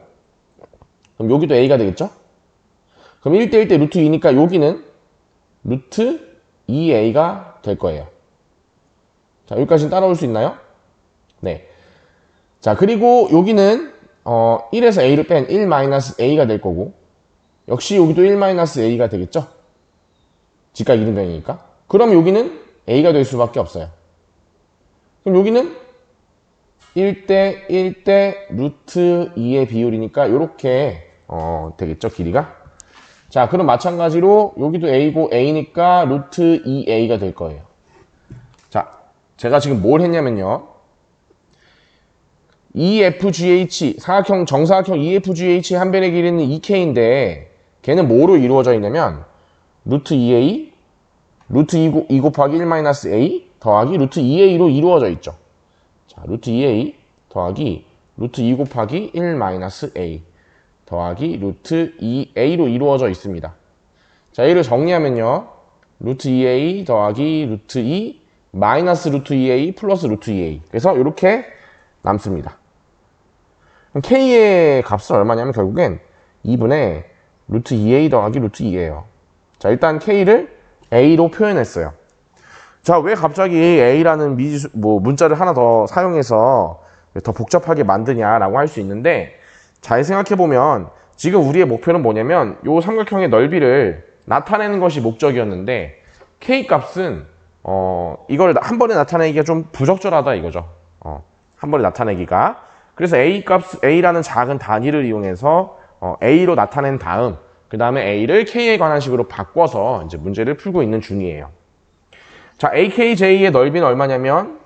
그럼 여기도 A가 되겠죠? 그럼 1대 1대 루트 2니까 여기는 루트 2A가 될 거예요. 자, 여기까지는 따라올 수 있나요? 네. 자, 그리고 여기는 1에서 A를 뺀 1-A가 될 거고, 역시 여기도 1-A가 되겠죠? 직각 이등변이니까. 그럼 여기는 A가 될 수밖에 없어요. 그럼 여기는 1대 1대 루트 2의 비율이니까 이렇게 되겠죠, 길이가. 자, 그럼 마찬가지로 여기도 A고 A니까 루트 2A가 될 거예요. 자, 제가 지금 뭘 했냐면요. EFGH, 정사각형 EFGH 한 변의 길이는 2K인데 걔는 뭐로 이루어져 있냐면 루트 2A, 루트 2 곱하기 1-A 더하기 루트 2A로 이루어져 있죠. 자, 루트 2A 더하기 루트 2 곱하기 1-A 더하기 루트 2A로 이루어져 있습니다. 자, 얘를 정리하면요. 루트 2A 더하기 루트 2 마이너스 루트 2A 플러스 루트 2A. 그래서 이렇게 남습니다. 그럼 K의 값은 얼마냐면 결국엔 2분의 루트 2A 더하기 루트 2예요. 자, 일단 K를 A로 표현했어요. 자, 왜 갑자기 A라는 문자를 하나 더 사용해서 더 복잡하게 만드냐라고 할 수 있는데, 잘 생각해보면 지금 우리의 목표는 뭐냐면 이 삼각형의 넓이를 나타내는 것이 목적이었는데 K 값은 이걸 한 번에 나타내기가 좀 부적절하다 이거죠. 한 번에 나타내기가. 그래서 A라는 작은 단위를 이용해서 A로 나타낸 다음 그 다음에 A를 K에 관한 식으로 바꿔서 이제 문제를 풀고 있는 중이에요. 자, AKJ의 넓이는 얼마냐면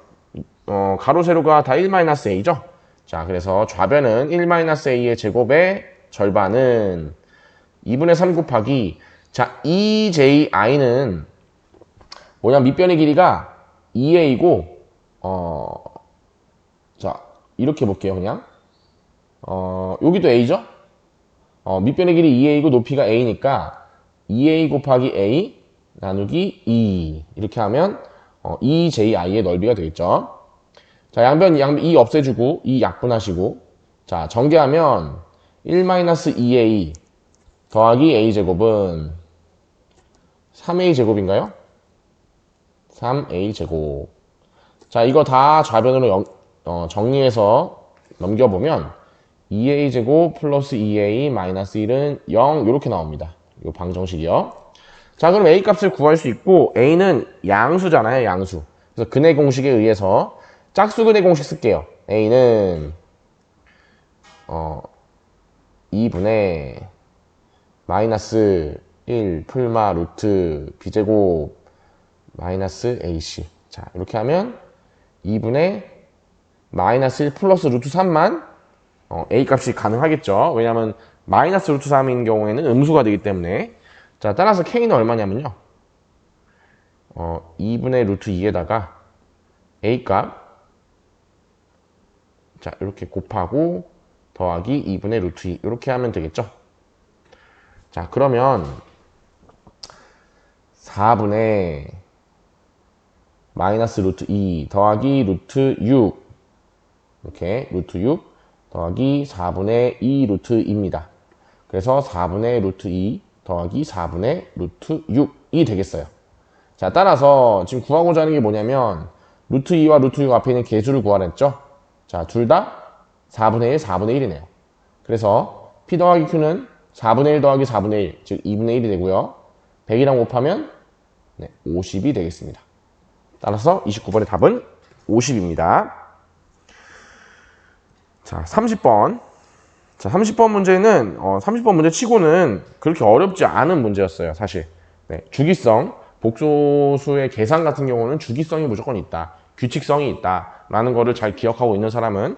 가로 세로가 다 1-A죠. 자, 그래서 좌변은 1-A의 제곱의 절반은 2분의 3 곱하기, 자, EJI는 뭐냐, 밑변의 길이가 2A고 자, 이렇게 볼게요. 그냥 여기도 A죠. 밑변의 길이 2A고 높이가 A니까 2A 곱하기 A 나누기 2 이렇게 하면 EJI의 넓이가 되겠죠. 자, 양변 2 없애주고 2 약분하시고, 자, 전개하면 1-2A 더하기 A제곱은 3A제곱인가요? 3A제곱. 자, 이거 다 좌변으로 정리해서 넘겨보면 2A제곱 플러스 2A 마이너스 1은 0 이렇게 나옵니다. 이 방정식이요. 자, 그럼 a 값을 구할 수 있고 a는 양수잖아요, 양수. 그래서 근의 공식에 의해서 짝수 근의 공식 쓸게요. a는 2분의 마이너스 1 풀마 루트 b제곱 마이너스 ac. 자, 이렇게 하면 2분의 마이너스 1 플러스 루트 3만 a 값이 가능하겠죠. 왜냐하면 마이너스 루트 3인 경우에는 음수가 되기 때문에. 자, 따라서 k는 얼마냐면요. 2분의 루트 2에다가 a 값, 자, 이렇게 곱하고 더하기 2분의 루트 2 이렇게 하면 되겠죠. 자, 그러면 4분의 마이너스 루트 2 더하기 루트 6 이렇게 루트 6 더하기 4분의 2 루트 2입니다. 그래서 4분의 루트 2 더하기 4분의 루트 6이 되겠어요. 자, 따라서 지금 구하고자 하는 게 뭐냐면 루트 2와 루트 6 앞에 있는 개수를 구하랬죠. 자, 둘 다 4분의 1, 4분의 1이네요. 그래서 P 더하기 Q는 4분의 1 더하기 4분의 1, 즉 2분의 1이 되고요. 100이랑 곱하면 50이 되겠습니다. 따라서 29번의 답은 50입니다. 자, 30번. 자, 30번 문제는 30번 문제 치고는 그렇게 어렵지 않은 문제였어요, 사실. 네, 주기성, 복소수의 계산 같은 경우는 주기성이 무조건 있다, 규칙성이 있다 라는 거를 잘 기억하고 있는 사람은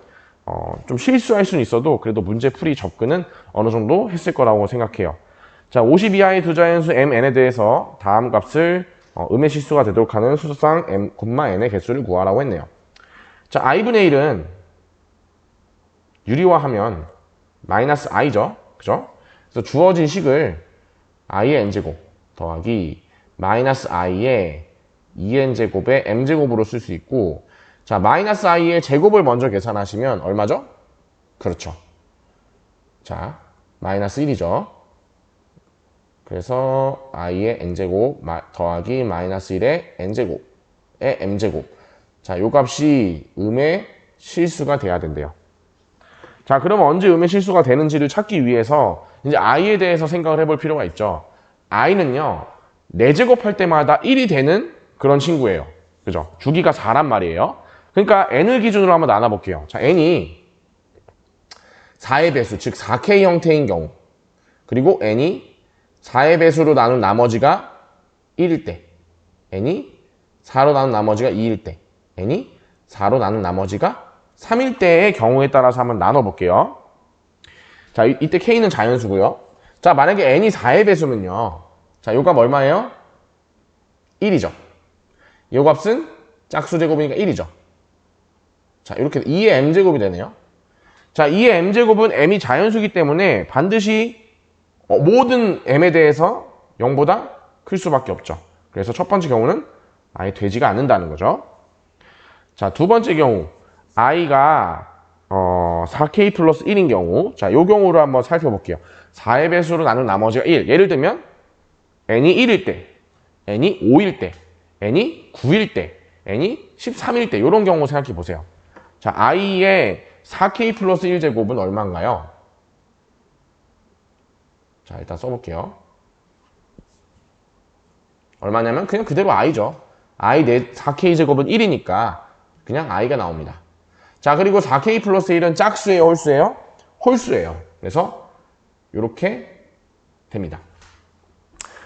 좀 실수할 수는 있어도 그래도 문제 풀이 접근은 어느 정도 했을 거라고 생각해요. 자, 50 이하의 두 자연수 mn에 대해서 다음 값을 음의 실수가 되도록 하는 수소상 m, n의 개수를 구하라고 했네요. 자, i분의 1은 유리화하면 마이너스 i죠. 그죠? 그래서 주어진 식을 i의 n제곱 더하기 마이너스 i의 2n제곱의 m제곱으로 쓸 수 있고, 자, 마이너스 i의 제곱을 먼저 계산하시면 얼마죠? 그렇죠. 자, 마이너스 1이죠. 그래서 i의 n제곱 더하기 마이너스 1의 n제곱의 m제곱. 자, 요 값이 음의 실수가 돼야 된대요. 자, 그러면 언제 음의 실수가 되는지를 찾기 위해서 이제 i에 대해서 생각을 해볼 필요가 있죠. i는요, 4제곱할 때마다 1이 되는 그런 친구예요. 그죠? 주기가 4란 말이에요. 그러니까 n을 기준으로 한번 나눠볼게요. 자, n이 4의 배수, 즉 4k 형태인 경우, 그리고 n이 4의 배수로 나눈 나머지가 1일 때, n이 4로 나눈 나머지가 2일 때, n이 4로 나눈 나머지가 3일 때의 경우에 따라서 한번 나눠볼게요. 자, 이때 k는 자연수고요. 자, 만약에 n이 4의 배수면요. 자, 요 값 얼마예요? 1이죠. 요 값은 짝수 제곱이니까 1이죠. 자, 이렇게 2의 m제곱이 되네요. 자, 2의 m제곱은 m이 자연수이기 때문에 반드시 모든 m에 대해서 0보다 클 수밖에 없죠. 그래서 첫 번째 경우는 아예 되지가 않는다는 거죠. 자, 두 번째 경우 i가 4k 플러스 1인 경우, 자, 요 경우를 한번 살펴볼게요. 4의 배수로 나눈 나머지가 1. 예를 들면 n이 1일 때, n이 5일 때, n이 9일 때, n이 13일 때 이런 경우 생각해 보세요. 자, i의 4k 플러스 1제곱은 얼마인가요? 자, 일단 써볼게요. 얼마냐면 그냥 그대로 i죠. i 4k 제곱은 1이니까 그냥 i가 나옵니다. 자, 그리고 4k 플러스 1은 짝수예요, 홀수예요? 홀수예요. 그래서 이렇게 됩니다.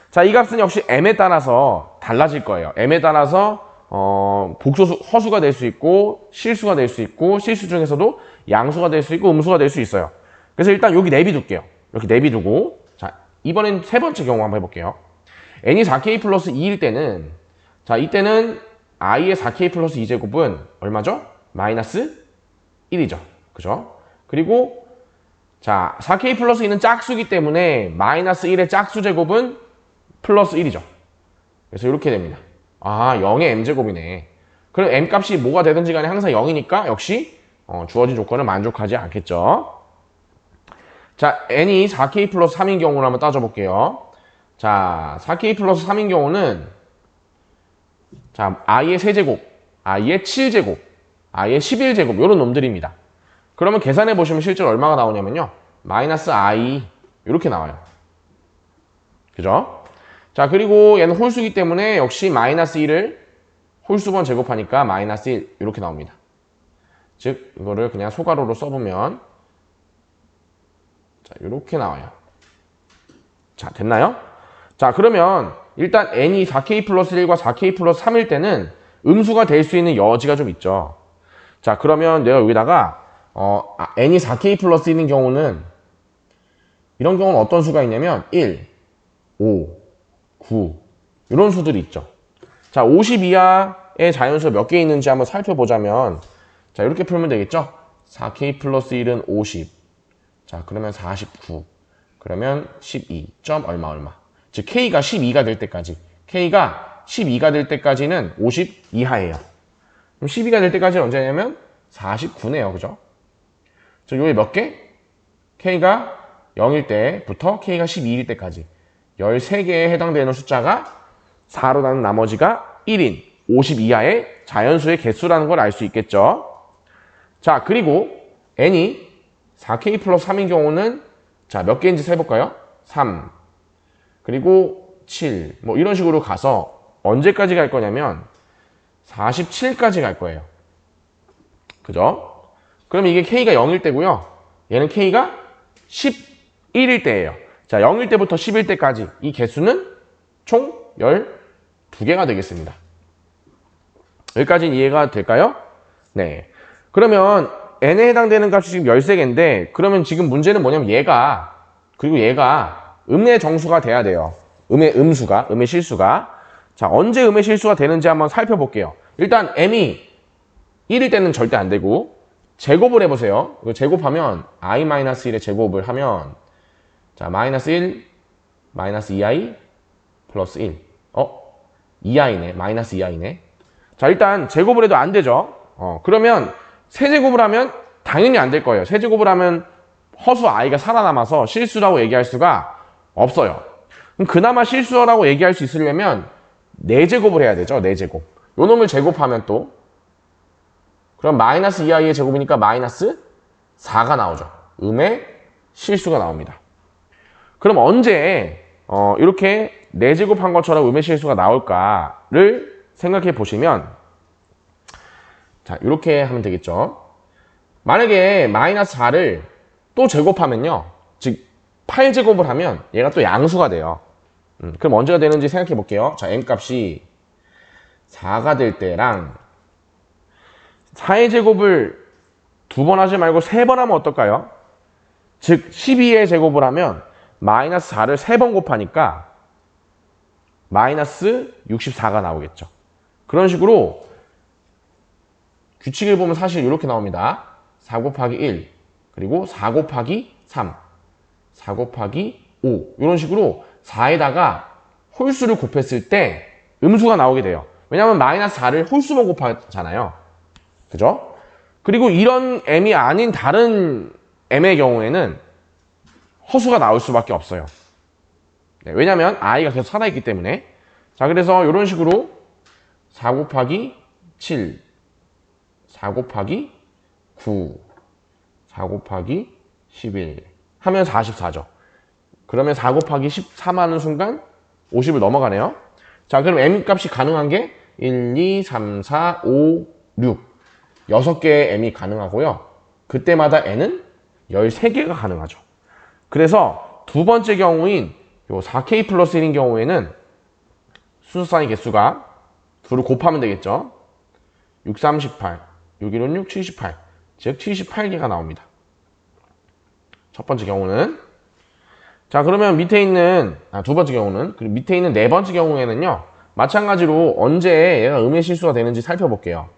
자, 이 값은 역시 m에 따라서 달라질 거예요. m에 따라서 복소수, 허수가 될 수 있고 실수가 될 수 있고, 실수 중에서도 양수가 될 수 있고 음수가 될 수 있어요. 그래서 일단 여기 내비둘게요. 이렇게 내비두고, 자, 이번엔 세 번째 경우 한번 해볼게요. n이 4k 플러스 2일 때는, 자, 이때는 i의 4k 플러스 2제곱은 얼마죠? 마이너스 1이죠. 그죠? 그리고 자, 4k 플러스 2는 짝수기 때문에 마이너스 1의 짝수 제곱은 플러스 1이죠. 그래서 이렇게 됩니다. 아, 0의 m제곱이네. 그럼 m값이 뭐가 되든지 간에 항상 0이니까 역시 주어진 조건을 만족하지 않겠죠. 자, n이 4k 플러스 3인 경우를 한번 따져볼게요. 자, 4k 플러스 3인 경우는 자, i의 세제곱, i의 7제곱, i의 11제곱 이런 놈들입니다. 그러면 계산해 보시면 실제로 얼마가 나오냐면요. 마이너스 i 이렇게 나와요. 그죠? 자, 그리고 얘는 홀수기 때문에 역시 마이너스 1을 홀수번 제곱하니까 마이너스 1 이렇게 나옵니다. 즉 이거를 그냥 소가로로 써보면 자, 이렇게 나와요. 자, 됐나요? 자, 그러면 일단 n이 4k 플러스 1과 4k 플러스 3일 때는 음수가 될 수 있는 여지가 좀 있죠. 자, 그러면 내가 여기다가 n이 4k 플러스 1인 경우는 이런 경우는 어떤 수가 있냐면 1, 5, 9 이런 수들이 있죠. 자, 50 이하의 자연수가 몇 개 있는지 한번 살펴보자면 자, 이렇게 풀면 되겠죠? 4k 플러스 1은 50. 자, 그러면 49. 그러면 12. 점 얼마. 즉 k가 12가 될 때까지. k가 12가 될 때까지는 50 이하예요. 그럼 12가 될 때까지는 언제냐면 49네요. 그죠? 즉 요게 몇 개? k가 0일 때부터 k가 12일 때까지 13개에 해당되는 숫자가 4로 나눈 나머지가 1인 50 이하의 자연수의 개수라는 걸 알 수 있겠죠. 자, 그리고 n이 4k 플러스 3인 경우는 자, 몇 개인지 세볼까요? 3 그리고 7 뭐 이런 식으로 가서 언제까지 갈 거냐면 47까지 갈 거예요. 그죠? 그럼 이게 k가 0일 때고요. 얘는 k가 11일 때예요. 자, 0일 때부터 10일 때까지 이 개수는 총 12개가 되겠습니다. 여기까지는 이해가 될까요? 네. 그러면 n에 해당되는 값이 지금 13개인데 그러면 지금 문제는 뭐냐면 얘가 음의 정수가 돼야 돼요. 음의 실수가. 자, 언제 음의 실수가 되는지 한번 살펴볼게요. 일단 m이 1일 때는 절대 안 되고 제곱을 해보세요. 이거 제곱하면 i-1의 제곱을 하면 자, 마이너스 1, 마이너스 2i 플러스 1. 2i네. 마이너스 2i네. 자, 일단 제곱을 해도 안 되죠. 그러면 세제곱을 하면 당연히 안 될 거예요. 세제곱을 하면 허수 i가 살아남아서 실수라고 얘기할 수가 없어요. 그럼 그나마 실수라고 얘기할 수 있으려면 4제곱을 해야 되죠. 4제곱. 요 놈을 제곱하면 또 그럼 마이너스 2i의 제곱이니까 마이너스 4가 나오죠. 음의 실수가 나옵니다. 그럼 언제 이렇게 4제곱한 것처럼 음의 실수가 나올까를 생각해 보시면 자, 이렇게 하면 되겠죠. 만약에 마이너스 4를 또 제곱하면요. 즉 8제곱을 하면 얘가 또 양수가 돼요. 그럼 언제가 되는지 생각해 볼게요. 자, n값이 4가 될 때랑 4의 제곱을 2번 하지 말고 3번 하면 어떨까요? 즉 12의 제곱을 하면 마이너스 4를 3번 곱하니까 마이너스 64가 나오겠죠. 그런 식으로 규칙을 보면 사실 이렇게 나옵니다. 4 곱하기 1 그리고 4 곱하기 3 4 곱하기 5 이런 식으로 4에다가 홀수를 곱했을 때 음수가 나오게 돼요. 왜냐하면 마이너스 4를 홀수만 곱하잖아요. 그죠? 그리고 이런 m이 아닌 다른 m의 경우에는 허수가 나올 수밖에 없어요. 네, 왜냐하면 i가 계속 살아있기 때문에. 자, 그래서 이런 식으로 4 곱하기 7 4 곱하기 9 4 곱하기 11 하면 44죠. 그러면 4 곱하기 13 하는 순간 50을 넘어가네요. 자, 그럼 m값이 가능한 게 1, 2, 3, 4, 5, 6 6개의 m이 가능하고요. 그때마다 n은 13개가 가능하죠. 그래서 두 번째 경우인 요 4k 플러스 1인 경우에는 수소쌍의 개수가 둘을 곱하면 되겠죠. 6, 38, 6, 1은 6, 78. 즉 78개가 나옵니다. 첫 번째 경우는. 자, 그러면 밑에 있는 두 번째 경우는 그리고 밑에 있는 네 번째 경우에는요. 마찬가지로 언제 얘가 음의 실수가 되는지 살펴볼게요.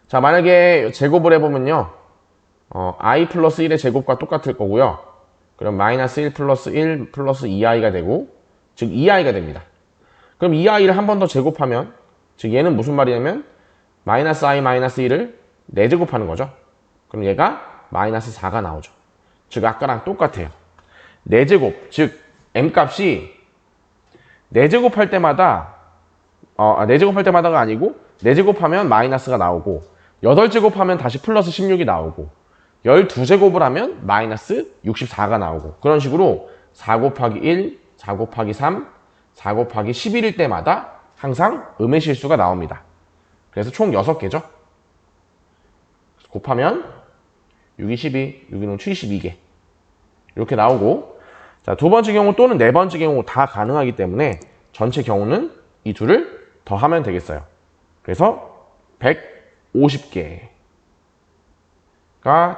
자, 만약에 제곱을 해보면요. i 플러스 1의 제곱과 똑같을 거고요. 그럼 마이너스 1 플러스 1 플러스 2i가 되고 즉 2i가 됩니다. 그럼 2i를 한 번 더 제곱하면 즉 얘는 무슨 말이냐면 마이너스 i 마이너스 1을 4제곱하는 거죠. 그럼 얘가 마이너스 4가 나오죠. 즉 아까랑 똑같아요. 4제곱 즉 m값이 4제곱할 때마다 4제곱할 때마다가 아니고 4제곱하면 마이너스가 나오고 8제곱하면 다시 플러스 16이 나오고 12제곱을 하면 마이너스 64가 나오고 그런 식으로 4 곱하기 1, 4 곱하기 3, 4 곱하기 11일 때마다 항상 음의 실수가 나옵니다. 그래서 총 6개죠. 곱하면 6, 2, 12, 6, 2, 72개 이렇게 나오고, 자, 두 번째 경우 또는 네 번째 경우 다 가능하기 때문에 전체 경우는 이 둘을 더하면 되겠어요. 그래서 150개가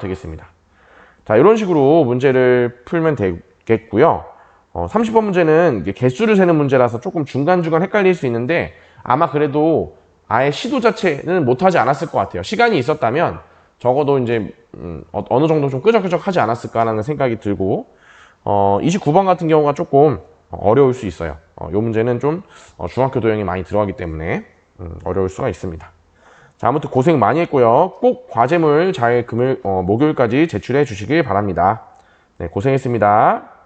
되겠습니다. 자, 이런 식으로 문제를 풀면 되겠고요. 30번 문제는 이게 개수를 세는 문제라서 조금 중간중간 헷갈릴 수 있는데, 아마 그래도 아예 시도 자체는 못하지 않았을 것 같아요. 시간이 있었다면 적어도 이제 어느 정도 좀 끄적끄적 하지 않았을까라는 생각이 들고, 29번 같은 경우가 조금 어려울 수 있어요. 이 문제는 좀 중학교 도형이 많이 들어가기 때문에 어려울 수가 있습니다. 자, 아무튼 고생 많이 했고요. 꼭 과제물 잘 목요일까지 제출해 주시길 바랍니다. 네, 고생했습니다.